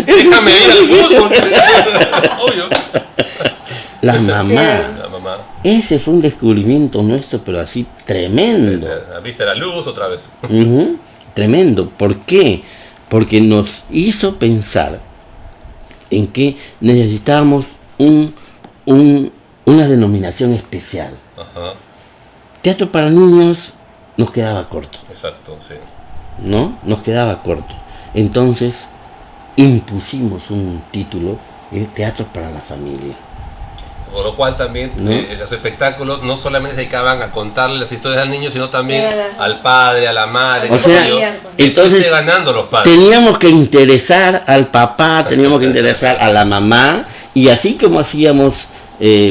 déjame ir al fútbol. Obvio. La mamá. La mamá. Ese fue un descubrimiento nuestro, pero así tremendo. ¿Viste la luz otra vez? Tremendo. ¿Por qué? Porque nos hizo pensar en que necesitábamos una denominación especial. Ajá. Teatro para niños nos quedaba corto. Exacto, sí. ¿No? Nos quedaba corto. Entonces impusimos un título, el Teatro para la Familia. Por lo cual también ¿No? Los espectáculos no solamente se dedicaban a contarle las historias al niño, sino también al padre, a la madre. O sea, entonces ganando los padres. Teníamos que interesar al papá, teníamos que interesar a la mamá, y así como hacíamos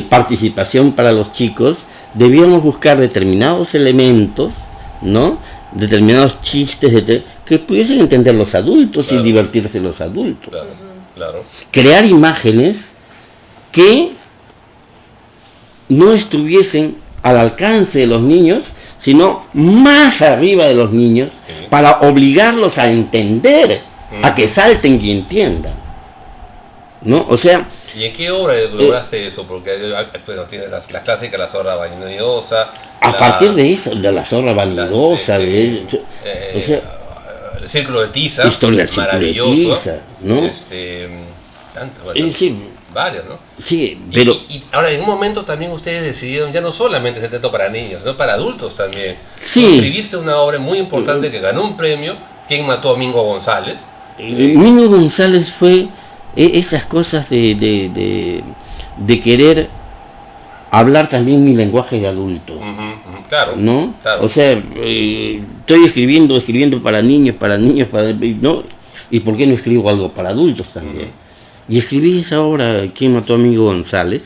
participación para los chicos, debíamos buscar determinados elementos, ¿no? Determinados chistes que pudiesen entender los adultos, claro, y divertirse los adultos. Claro, claro. Crear imágenes que no estuviesen al alcance de los niños, sino más arriba de los niños, sí, para obligarlos a entender, a que salten y entiendan, ¿no? O sea... ¿Y en qué obra lograste eso? Porque pues, tienes las clásicas, la zorra vanidosa... A partir de eso, de la zorra vanidosa, o sea, el círculo de tiza, historia del maravilloso, círculo de tiza, ¿no? Tanto, bueno, sí, varios, ¿no? Sí, pero... Y ahora, en un momento también ustedes decidieron ya no solamente ser teatro para niños, sino para adultos también. Sí. Tú escribiste una obra muy importante que ganó un premio, ¿Quién mató a Mingo González? Mingo González fue esas cosas de querer hablar también mi lenguaje de adulto. Claro, ¿no? Claro. O sea, estoy escribiendo para niños, ¿no? ¿Y por qué no escribo algo para adultos también? Y escribí esa obra, ¿Quién mató a Mingo González?,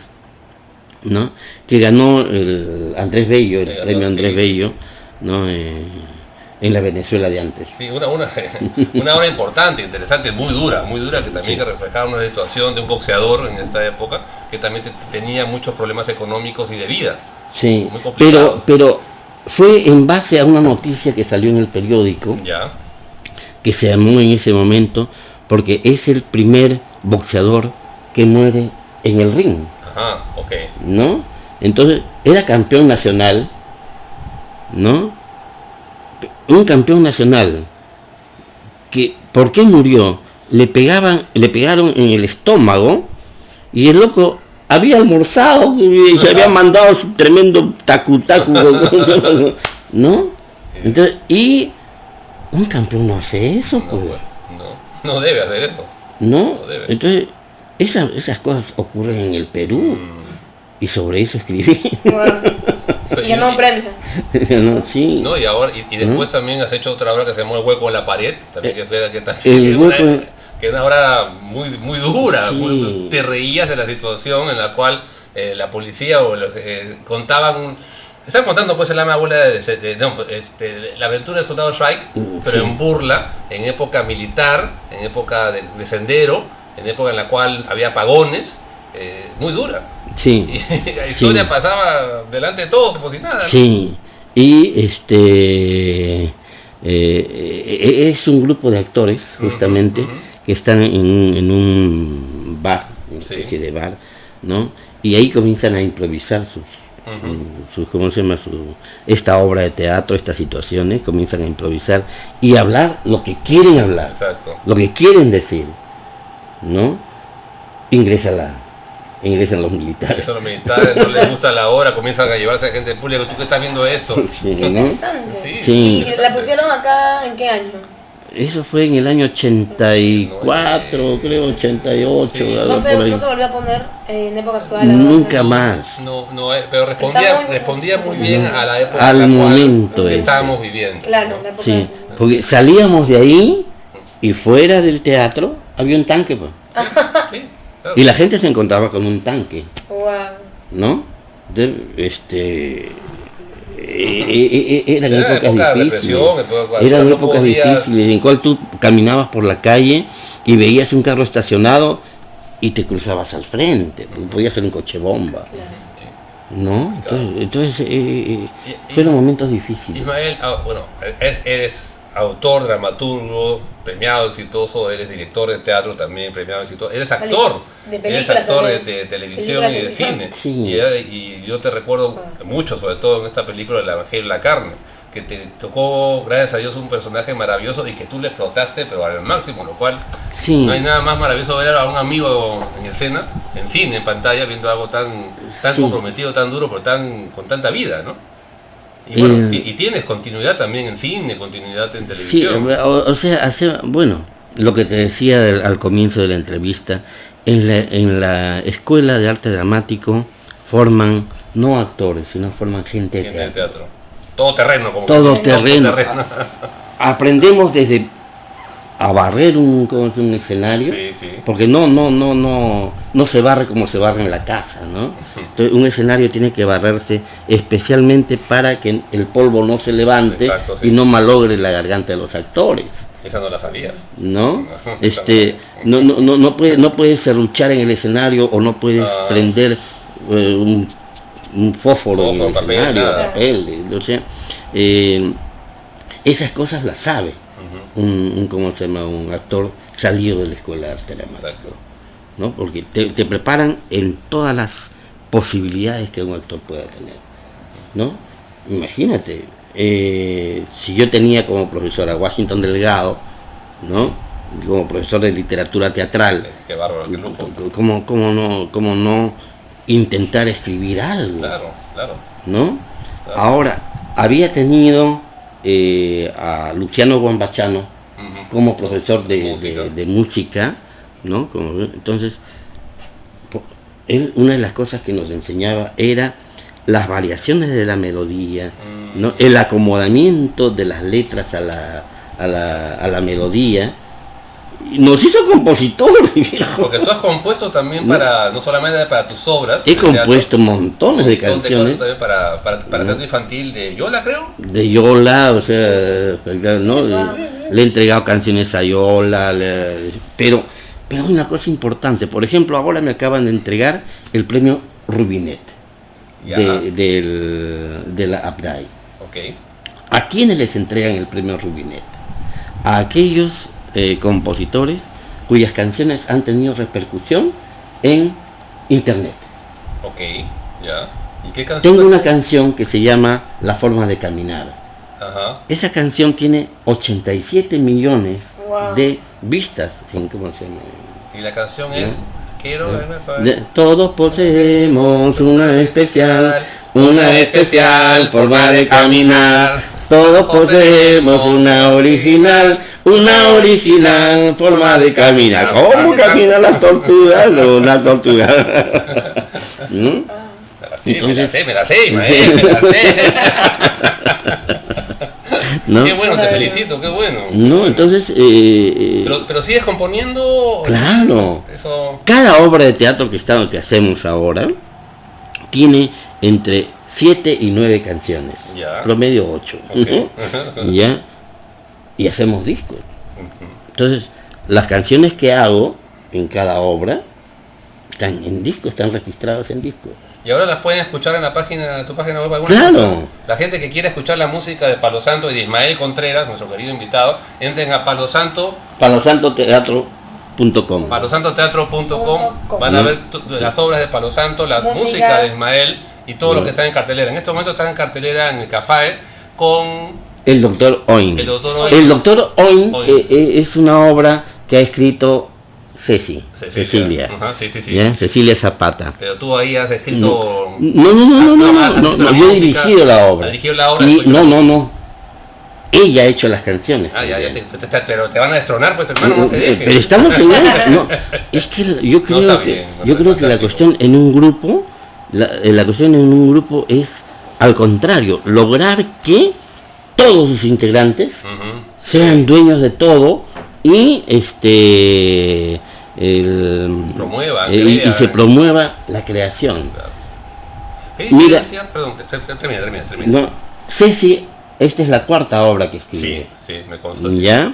¿no? Que ganó el Andrés Bello, el premio Andrés Bello, ¿no? En la Venezuela de antes. Sí, una obra importante, interesante, muy dura, que también que reflejaba una situación de un boxeador en esta época, que también tenía muchos problemas económicos y de vida. Sí, muy complicado. pero fue en base a una noticia que salió en el periódico, ya, que se llamó en ese momento, porque es el primer boxeador que muere en el ring. Ajá, ok. ¿No? Entonces, era campeón nacional, ¿no? Un campeón nacional que, ¿por qué murió? Le pegaron en el estómago y el loco había almorzado y se había mandado su tremendo tacu-tacu, ¿no? Entonces, y un campeón no hace eso, pues. No debe hacer eso. No debe. Entonces, esas cosas ocurren en el Perú. Y sobre eso escribí. Bueno. Y ganó un premio. No, sí. No, y ahora, y después también has hecho otra obra que se llama El Hueco en la Pared, también que es una obra muy dura, sí. Te reías de la situación en la cual la policía o los están contando pues el ama abuela la aventura del soldado Shrike, pero en burla, en época militar, en época de sendero, en época en la cual había apagones, muy dura. Sí. Y la historia pasaba delante de todos como si nada, ¿no? Sí. Y es un grupo de actores, justamente, que están en un bar, una especie de bar, ¿no? Y ahí comienzan a improvisar ¿cómo se llama? Esta obra de teatro, estas situaciones, comienzan a improvisar y hablar lo que quieren hablar. Exacto. Lo que quieren decir, ¿no? Ingresan los militares. Los militares no les gusta la obra, comienzan a llevarse a gente pública. ¿Tú qué estás viendo esto? Sí, ¿no? Interesante. Sí. ¿Y la pusieron acá en qué año? Eso fue en el año 84, creo, 88. Sí. No se volvió a poner en época actual. Nunca más. Pero respondía muy bien a la época al en la momento cual estábamos viviendo. Claro, la época sí, porque salíamos de ahí y fuera del teatro había un tanque, pues. Sí, claro. Y la gente se encontraba con un tanque. Wow. ¿No? Entonces, eran Era épocas época de difíciles. represión, Eran no épocas podías- difíciles en cual tú caminabas por la calle y veías un carro estacionado y te cruzabas al frente, podía ser un coche bomba, Sí. ¿no? Claro. Entonces Y- fueron momentos difíciles. Ismael, bueno, eres autor, dramaturgo, premiado, exitoso, eres director de teatro también, premiado, exitoso, eres actor, De eres películas actor de, también. de televisión y de Películas de cine. televisión. Y yo te recuerdo mucho, sobre todo en esta película El Evangelio de la Carne, que te tocó, gracias a Dios, un personaje maravilloso y que tú le explotaste, pero al máximo, lo cual Sí. no hay nada más maravilloso ver a un amigo en escena, en cine, en pantalla, viendo algo tan Sí. comprometido, tan duro, pero con tanta vida, ¿no? Y bueno, y tienes continuidad también en cine, continuidad en Sí, televisión. o sea, bueno, lo que te decía al comienzo de la entrevista, en la escuela de arte dramático forman no actores, sino forman gente de Gente de teatro. teatro. Todo terreno, como Todo que- terreno. Aprendemos desde a barrer un escenario, Sí, sí. porque no se barre como se barre en la casa, ¿no? Entonces, un escenario tiene que barrerse especialmente para que el polvo no se levante. Exacto, sí. Y no malogre la garganta de los actores, Esa no la sabías. ¿no? No puedes serruchar en el escenario o no puedes Ah. prender un fósforo en el papel, escenario, nada. papel, o sea, esas cosas las sabe ¿cómo se llama? Un actor salido de la escuela de arte dramático, Exacto. ¿no? Porque te preparan en todas las posibilidades que un actor pueda tener, ¿no? Imagínate, si yo tenía como profesor a Washington Delgado, ¿no? Como profesor de literatura teatral, Qué bárbaro, qué lujo. ¿cómo no intentar escribir algo? Claro, claro. ¿No? Claro. Ahora, había tenido a Luciano Guambachano Ujú. como profesor de Música. música, ¿no? Entonces, él, una de las cosas que nos enseñaba era las variaciones de la melodía, ¿no? El acomodamiento de las letras a la melodía. Y nos hizo compositores, viejo. Porque tú has compuesto también para, no solamente para tus obras. He de teatro, compuesto montones de un montón canciones cosas también para teatro infantil de Yola, creo. de Yola, o sea, ¿no? Le he entregado canciones a Yola, pero hay una cosa importante. Por ejemplo, ahora me acaban de entregar el premio Rubinet Ya. de la APDAI. Ok. ¿A quiénes les entregan el premio Rubinet? A aquellos compositores cuyas canciones han tenido repercusión en internet. Ok, ya. ¿Y qué canción? Tengo una canción que se llama La forma de caminar. Ajá. Esa canción tiene 87 millones Wow. de vistas en, ¿cómo se llama? Y la canción es Quiero verme para... Todos poseemos una especial forma de caminar. Todos poseemos una original forma de caminar. ¿Cómo caminan las tortugas? Las tortugas. ¿No? Sí, Entonces- me la sé, Ismael, me la sé. ¿No? Qué bueno, te felicito, qué bueno. No, entonces, Pero sigues componiendo. claro. Eso. Cada obra de teatro que hacemos ahora tiene entre 7 y 9 canciones, Ya. promedio 8. Ok. ¿Ya? Y hacemos discos. Entonces, las canciones que hago en cada obra están en disco, están registradas en disco. Y ahora las pueden escuchar en la página, tu página web. Claro. Cosa. La gente que quiera escuchar la música de Palo Santo y de Ismael Contreras, nuestro querido invitado, entren a Palo Santo, palosantoteatro.com. palosantoteatro.com. Van a ver las obras de Palo Santo, la Música. música de Ismael y todo lo que está en cartelera. En este momento están en cartelera en el Cafae con El Doctor Oin. el doctor Oin. El Doctor Oin Oin. es una obra que ha escrito Cecilia. Ajá, sí, sí, sí. ¿Ya? Cecilia Zapata. Pero tú ahí has escrito... No, yo he dirigido la obra. ¿Has dirigido la obra? Y, Escucha. no. Ella ha hecho las canciones. Ah, ya, también. pero te van a destronar, pues hermano, no te dejes. Pero estamos en no, es que yo creo está que bien, no yo está creo que la fantástico. cuestión en un grupo, la cuestión en un grupo es al contrario, lograr que todos sus integrantes Ujú. sean dueños de todo y Promuevan, y crean. se promueva la creación. ¿Qué Mira. diferencia? Perdón, termina. No, Ceci, esta es la cuarta obra que Sí, escribe. sí, me consta. Sí. ¿Ya?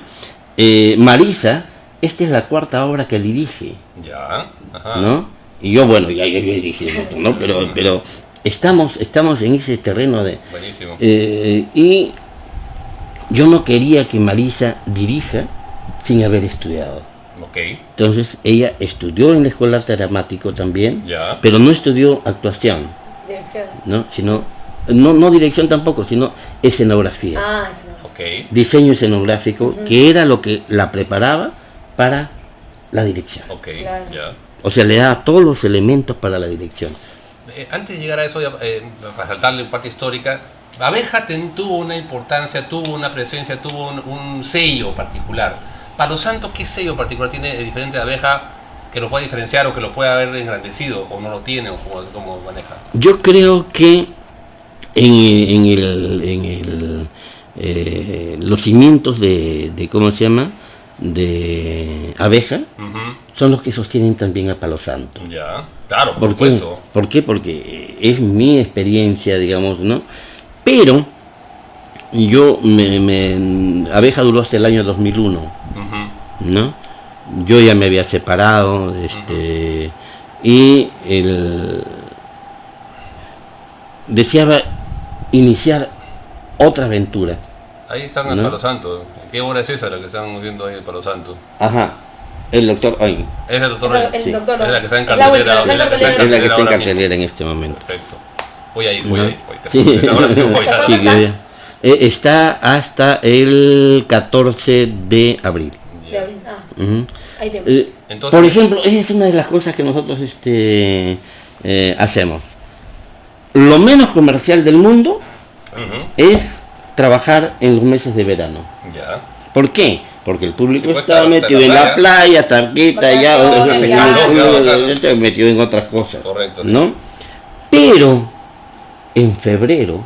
Marisa, esta es la cuarta obra que dirige, Ya, ajá. ¿no? Y yo, bueno, ya dirigí un montón, ¿no? Pero estamos en ese terreno de... Buenísimo. Y yo no quería que Marisa dirija sin haber estudiado. Ok, Entonces ella estudió en la Escuela de Arte Dramático también, ya. pero no estudió actuación, Dirección. ¿no? Sino, no dirección tampoco, sino escenografía, Ah, ese no. Ok, diseño escenográfico, que era lo que la preparaba para la dirección. ok, Claro. ya. O sea, le daba todos los elementos para la dirección. Antes de llegar a eso, para saltarle un parte histórica, Abeja tuvo una importancia, tuvo una presencia, tuvo un sello particular. Palo Santo, ¿qué sello particular tiene diferente de Abeja que lo pueda diferenciar o que lo pueda haber engrandecido o no lo tiene o cómo maneja? Yo creo que los cimientos de ¿cómo se llama? De Abeja Ujú. son los que sostienen también a Palo Santo. Ya, claro, por ¿Por qué? supuesto. ¿Por qué? Porque es mi experiencia, digamos, ¿no? Pero Abeja duró hasta el año 2001, Ujú. ¿no? Yo ya me había separado, y deseaba iniciar otra aventura. Ahí están en ¿No? Palo Santo. ¿Qué obra es esa la que están viendo ahí en Palo Santo? Ajá, el doctor Oin. Es el doctor. El Sí. doctor. Es la que está en Es la última, cartelera. está en cartelera. Es la que está en ahora mismo. cartelera en este momento. Perfecto. Voy a ir, ¿No? voy. Sí. Ahora sí voy. ¿Hasta claro. cuándo Sí, está? está hasta el 14 de abril. De abril. Ah, Ujú. ahí te Entonces- Por ejemplo, esa es una de las cosas que nosotros hacemos. Lo menos comercial del mundo Ujú. es trabajar en los meses de verano. Ya. ¿Por qué? Porque el público Sí, pues, está claro, metido está en en la la playa, está quieta, ya, Vacaciones, el ya. público Claro. está metido en otras cosas. Correcto. ¿No? Pero en febrero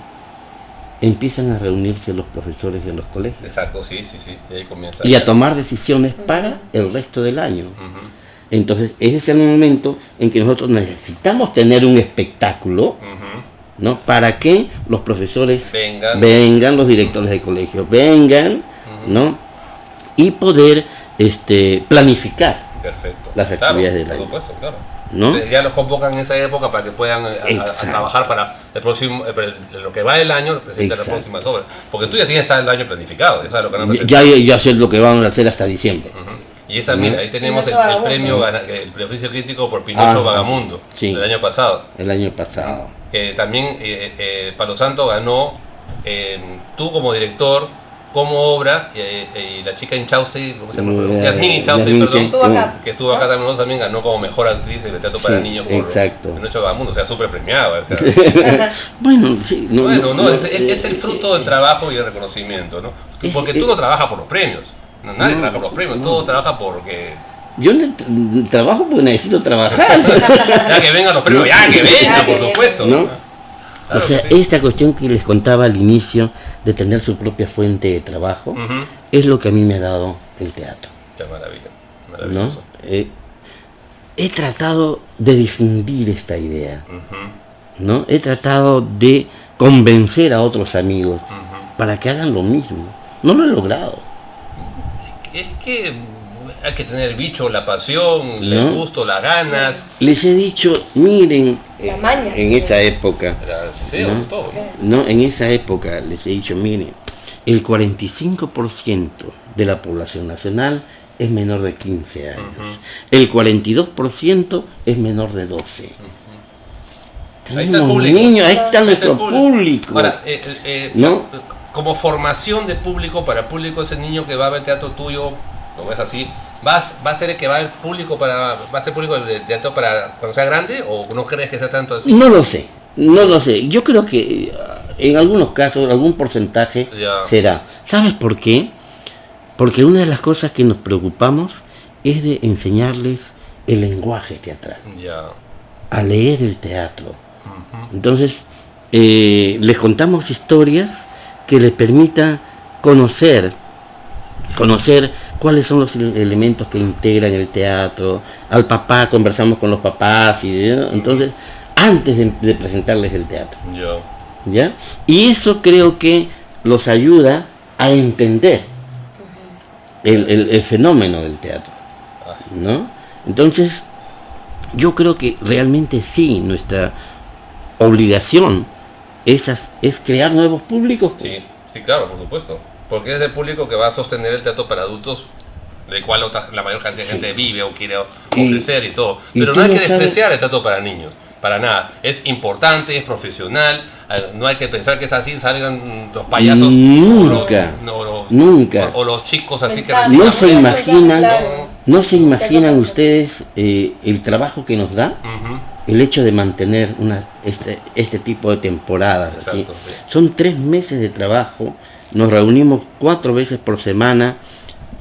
empiezan a reunirse los profesores en los colegios Exacto, sí. Y ahí comienza. y a tomar decisiones para el resto del año. Ujú. Entonces, ese es el momento en que nosotros necesitamos tener un espectáculo, Ujú. ¿no? Para que los profesores Vengan. los directores de colegio vengan, ¿no? Y poder planificar, Perfecto. Las actividades del por año. supuesto, claro. ¿no? Entonces, ya los convocan en esa época para que puedan a Exacto. trabajar para el próximo, lo que va del año, presentar las Exacto. próximas obras. Porque tú ya tienes el año planificado, ya sabes lo que van a presentar. Ya sé lo que van a hacer hasta diciembre. Ujú. Y esa, mira, ahí tenemos Pinocho el Vagamundo. premio, el prejuicio crítico por Pinocho Ah, Vagamundo sí. del año pasado. El año pasado. También Palo Santo ganó, tú como director, como obra, y la chica Inchausti, ¿cómo se llama? Yasmín Inchausti, Yasmín, perdón, sí. Estuvo acá. que estuvo acá también ganó como mejor actriz en el teatro para Sí, niños por exacto. Pinocho Vagamundo, o sea, súper premiada. O sea, Bueno, sí, es el fruto del trabajo y el reconocimiento, ¿no? Porque tú no trabajas por los premios, nadie No, trabaja por los premios, todo trabaja porque... yo trabajo porque necesito trabajar. Ya que vengan los premios, ya que vengan, Ya que por vengan. supuesto. ¿No? Claro O sea, que sí. esta cuestión que les contaba al inicio de tener su propia fuente de trabajo Ujú. es lo que a mí me ha dado el teatro, Qué maravilla, ¿no? maravilloso. He tratado de difundir esta idea, Ujú, ¿no? He tratado de convencer a otros amigos ujú. para que hagan lo mismo. No lo he logrado. Es que hay que tener el bicho, la pasión, el ¿No? gusto, las ganas, Les he dicho, miren, La maña. en esa época, el deseo, ¿no? todo. no, en esa época les he dicho, miren, el 45% de la población nacional es menor de 15 años. Ujú. El 42% es menor de 12. Ahí está el Tenemos público. niños, ahí está Ahí está el nuestro público. Ahora, ¿No? como formación de público, para público ese niño que va a ver teatro tuyo, lo ves así, va a ser el que va a ver público va a ser público de teatro para cuando sea grande, o no crees que sea tanto así? No lo sé, no lo sé. Yo creo que en algunos casos, algún porcentaje Ya. será. ¿Sabes por qué? Porque una de las cosas que nos preocupamos es de enseñarles el lenguaje teatral, Ya. a leer el teatro. Ujú. Entonces, les contamos historias que les permitan conocer cuáles son los elementos que integran el teatro. Al papá conversamos con los papás, y entonces, antes de presentarles el teatro, Ya. ¿ya? Y eso creo que los ayuda a entender el fenómeno del teatro, ¿no? Entonces, yo creo que realmente sí, nuestra obligación es crear nuevos públicos. Sí, sí, claro, por supuesto. Porque es el público que va a sostener el teatro para adultos, del cual la mayor cantidad de gente vive o quiere ofrecer y todo. Pero no hay que despreciar el teatro para niños, para nada. Es importante, es profesional, no hay que pensar que es así, salgan los payasos. Nunca, nunca. O los chicos así que no se imaginan, no se imaginan ustedes el trabajo que nos da. El hecho de mantener este tipo de temporadas. Exacto, ¿sí? Sí. Son 3 meses de trabajo, nos reunimos 4 veces por semana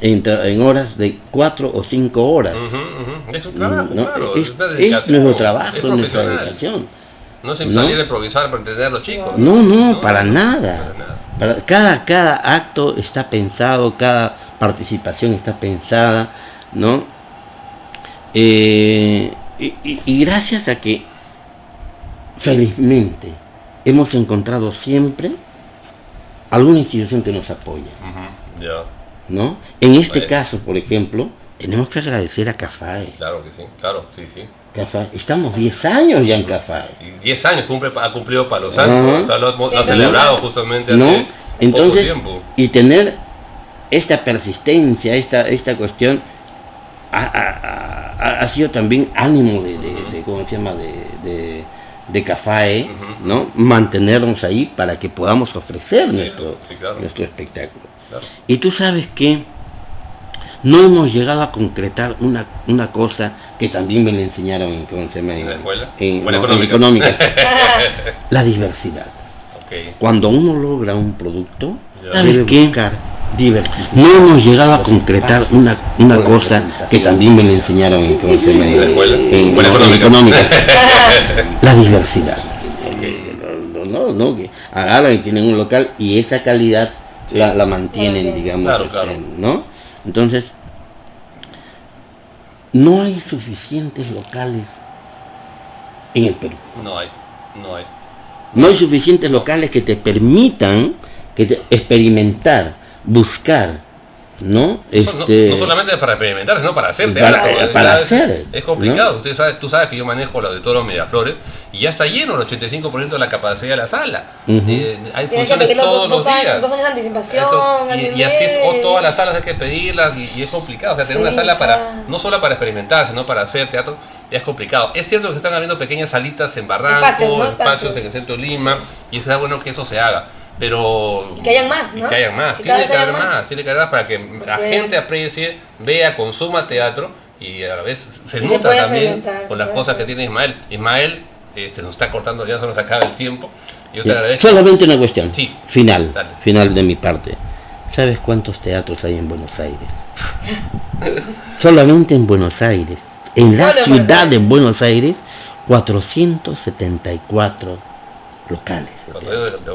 en horas de 4 o 5 horas. Es un trabajo, ¿no? claro. Es nuestro trabajo, es nuestra dedicación. No es salir a improvisar para entender a los chicos. No, para nada. Cada acto está pensado, cada participación está pensada, ¿no? Y gracias a que felizmente hemos encontrado siempre alguna institución que nos apoya, ¿no? En este caso, por ejemplo, tenemos que agradecer a CAFAE. Claro que sí, claro, sí. CAFAE. Estamos 10 años ya en CAFAE. Y 10 años ha cumplido Palo Santo, o sea, lo ha celebrado justamente hace Entonces, poco tiempo. Y tener esta persistencia, esta cuestión ha sido también ánimo de ¿cómo se llama? De CAFAE, ¿no? Mantenernos ahí para que podamos ofrecer nuestro espectáculo. Claro. Y tú sabes que no hemos llegado a concretar una cosa que también me le enseñaron en, ¿cómo se llama? ¿En la escuela? En económicas. La diversidad. Okay. Cuando uno logra un producto, debe buscar diversidad. No hemos llegado a concretar una cosa que también me le enseñaron en, ¿cómo se llama? En económicas. La diversidad. Okay. No, que agarran y tienen un local y esa calidad la mantienen, digamos, claro. ¿no? Entonces, no hay suficientes locales en el Perú. No hay. No hay suficientes locales que te permitan experimentar, buscar, ¿no? No solamente para experimentar, sino para hacer teatro. Para hacer. Es complicado. ¿No? Tú sabes que yo manejo el auditorio Miraflores y ya está lleno el 85% de la capacidad de la sala. Hay funciones todos los días. 2 años de anticipación. Y así todas las salas hay que pedirlas y es complicado. O sea, tener una sala no solo para experimentar, sino para hacer teatro, ya es complicado. Es cierto que están habiendo pequeñas salitas en Barranco, espacios en el centro de Lima, y es bueno que eso se haga. Pero y que hayan más, ¿no? Que hayan más. Tiene que haber más para que la gente aprecie, vea, consuma teatro y a la vez se nota también con las cosas que tiene Ismael. Ismael se nos está cortando, ya se nos acaba el tiempo. Yo te agradezco. Solamente una cuestión. Sí. Final de mi parte. ¿Sabes cuántos teatros hay en Buenos Aires? Solamente en Buenos Aires. En la ciudad de Buenos Aires, 474 locales.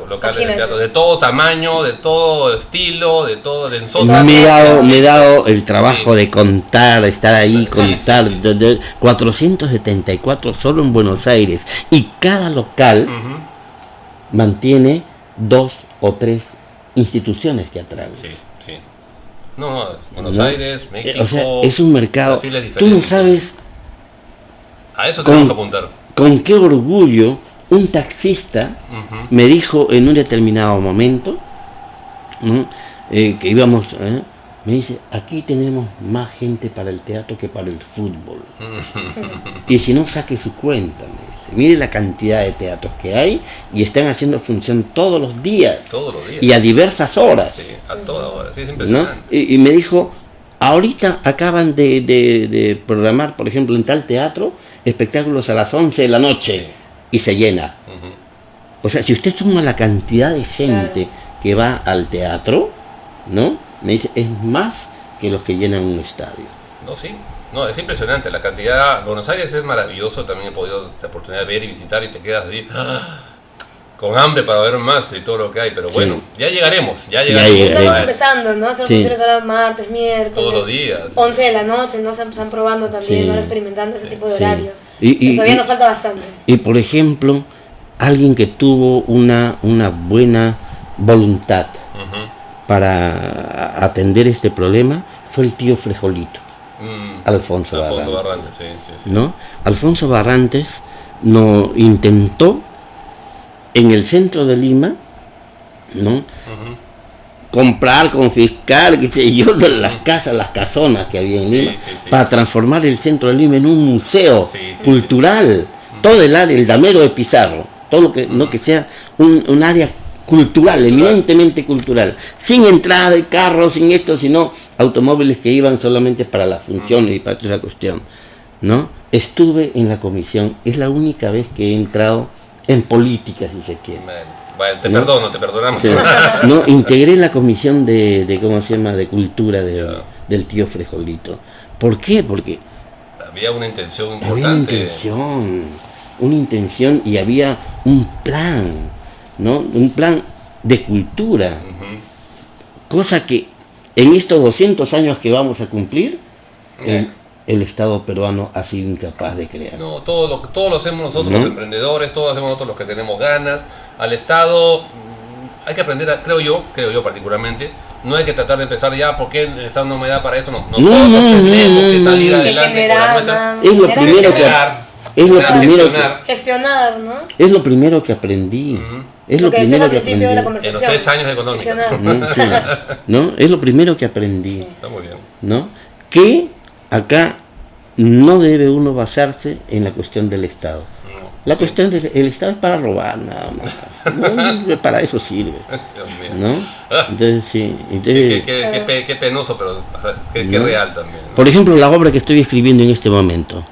Locales de teatro, de todo tamaño, de todo estilo, de todo de me he dado el trabajo de contar, estar ahí, contar. 474 solo en Buenos Aires. Y cada local mantiene 2 o 3 instituciones teatrales. Sí. No, Buenos Aires, México. O sea, es un mercado. Tú no sabes. A eso tenemos que apuntar. Con qué orgullo un taxista me dijo en un determinado momento que íbamos, me dice, aquí tenemos más gente para el teatro que para el fútbol. Y si no, saque su cuenta, me dice. Mire la cantidad de teatros que hay y están haciendo función todos los días. Y a diversas horas. Sí, a toda hora, sí, es impresionante. ¿No? Y me dijo, ahorita acaban de programar, por ejemplo, en tal teatro, espectáculos a las 11 de la noche. Sí. Y se llena. O sea, si usted suma la cantidad de gente que va al teatro, ¿no? Me dice, es más que los que llenan un estadio. Es impresionante la cantidad. Buenos Aires es maravilloso, también he podido la oportunidad de ver y visitar y te quedas así con hambre para ver más y todo lo que hay, pero bueno, ya llegaremos. Estamos empezando, ¿no? Hacer funciones ahora martes, miércoles. Todos los días. 11 de la noche, ¿no? Se están probando también, ahora experimentando ese tipo de horarios. Y todavía nos falta bastante. Y por ejemplo, alguien que tuvo una buena voluntad para atender este problema fue el tío Frejolito, Alfonso Barrantes. Sí. ¿No? Alfonso Barrantes no intentó en el centro de Lima, ¿no? Comprar, confiscar, qué sé yo, de las casas, las casonas que había en Lima, para transformar el centro de Lima en un museo cultural, todo el área, el damero de Pizarro, todo lo que no que sea un área cultural, eminentemente cultural, sin entrada de carros, sin esto, sino automóviles que iban solamente para las funciones y para toda esa cuestión, ¿no? Estuve en la comisión, es la única vez que he entrado en política, si se quiere. Bueno, te perdonamos. Sí. No, integré la comisión de ¿cómo se llama?, de cultura del tío Frejolito. ¿Por qué? Porque había una intención había importante. una intención y había un plan, ¿no? Un plan de cultura, cosa que en estos 200 años que vamos a cumplir, el Estado peruano ha sido incapaz de crear. No, todo lo hacemos nosotros, los emprendedores, todo lo hacemos nosotros los que tenemos ganas. Al Estado hay que aprender, creo yo particularmente, no hay que tratar de empezar ya porque el Estado no me da para esto, no. Nosotros tenemos que salir adelante con la nuestra. Es lo primero gestionar, ¿no? Es lo primero que aprendí. Es lo primero al principio de la conversación. En los 3 años económicos. ¿No? Es lo primero que aprendí. Sí. Está muy bien. ¿No? Que acá no debe uno basarse en la cuestión del Estado. La cuestión del Estado es para robar nada más. No, para eso sirve. ¿No? Entonces, sí. Entonces, Qué penoso, pero qué real también, ¿no? Por ejemplo, la obra que estoy escribiendo en este momento.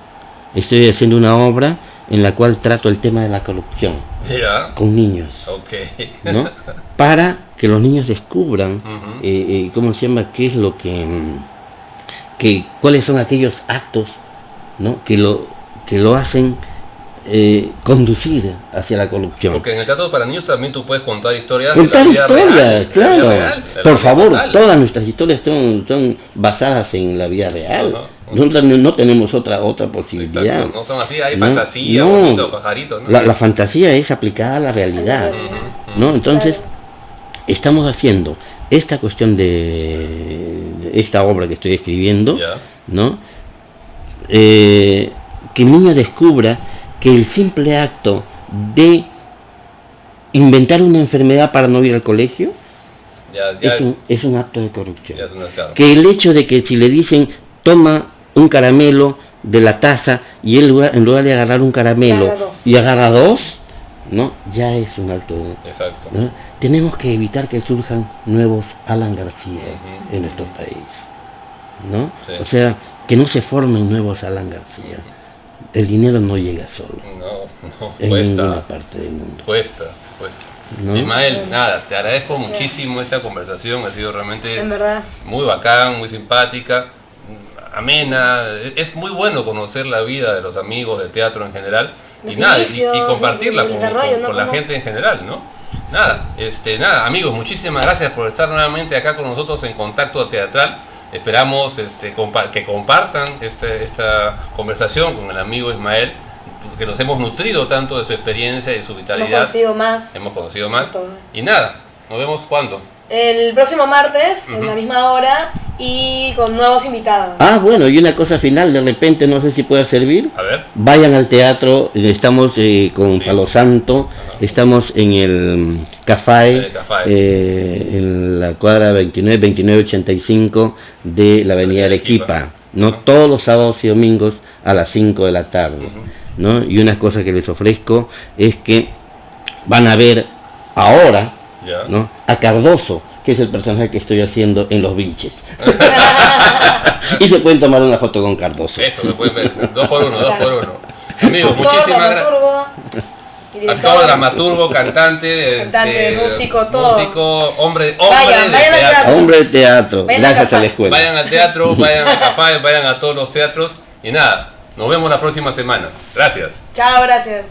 Estoy haciendo una obra en la cual trato el tema de la corrupción con niños. ¿No? Para que los niños descubran ¿cómo se llama? ¿Qué es lo cuáles son aquellos actos, ¿no?, que lo hacen conducir hacia la corrupción. Porque en el teatro para niños también tú puedes contar historias. Contar historias, claro. Por favor, real. Todas nuestras historias son basadas en la vida real. No tenemos otra posibilidad. Exacto. No son así, hay fantasía, bonito, pajarito, ¿no? La fantasía es aplicada a la realidad, ¿no? Entonces, estamos haciendo esta cuestión de esta obra que estoy escribiendo, ¿no? Que el niño descubra que el simple acto de inventar una enfermedad para no ir al colegio es un acto de corrupción. Que el hecho de que si le dicen toma un caramelo de la taza y él en lugar de agarrar un caramelo y agarra 2, ¿no?, ya es un acto de... Exacto. ¿no? Tenemos que evitar que surjan nuevos Alan García en nuestro país, ¿no? Sí. O sea, que no se formen nuevos Alan García. El dinero no llega solo. No, en cuesta. ninguna parte del mundo. Cuesta. ¿No? Ismael, nada, te agradezco muchísimo esta conversación, ha sido realmente en verdad muy bacán, muy simpática, amena. Es muy bueno conocer la vida de los amigos de teatro en general y compartirla con la gente en general, ¿no? Nada, amigos, muchísimas gracias por estar nuevamente acá con nosotros en Contacto Teatral. Esperamos que compartan esta conversación con el amigo Ismael, que nos hemos nutrido tanto de su experiencia y de su vitalidad. Hemos conocido más. Y nada, nos vemos cuando. El próximo martes, en la misma hora, y con nuevos invitados. Bueno, y una cosa final, de repente, no sé si pueda servir. A ver. Vayan al teatro, estamos con Palo Santo, estamos en el Café, en la cuadra 2985 de la avenida Arequipa, ¿no? Todos los sábados y domingos a las 5 de la tarde, ¿no? Y una cosa que les ofrezco es que van a ver ahora, ¿no?, a Cardoso, que es el personaje que estoy haciendo en Los Vilches. Y se pueden tomar una foto con Cardoso. Eso, se pueden ver, 2 por 1. Amigos, muchísimas gracias. Actor, dramaturgo, cantante, músico, todo. Hombre de teatro. Hombre de teatro, gracias a la escuela. Vayan al teatro, vayan a Café, vayan a todos los teatros. Y nada, nos vemos la próxima semana. Gracias. Chao, gracias.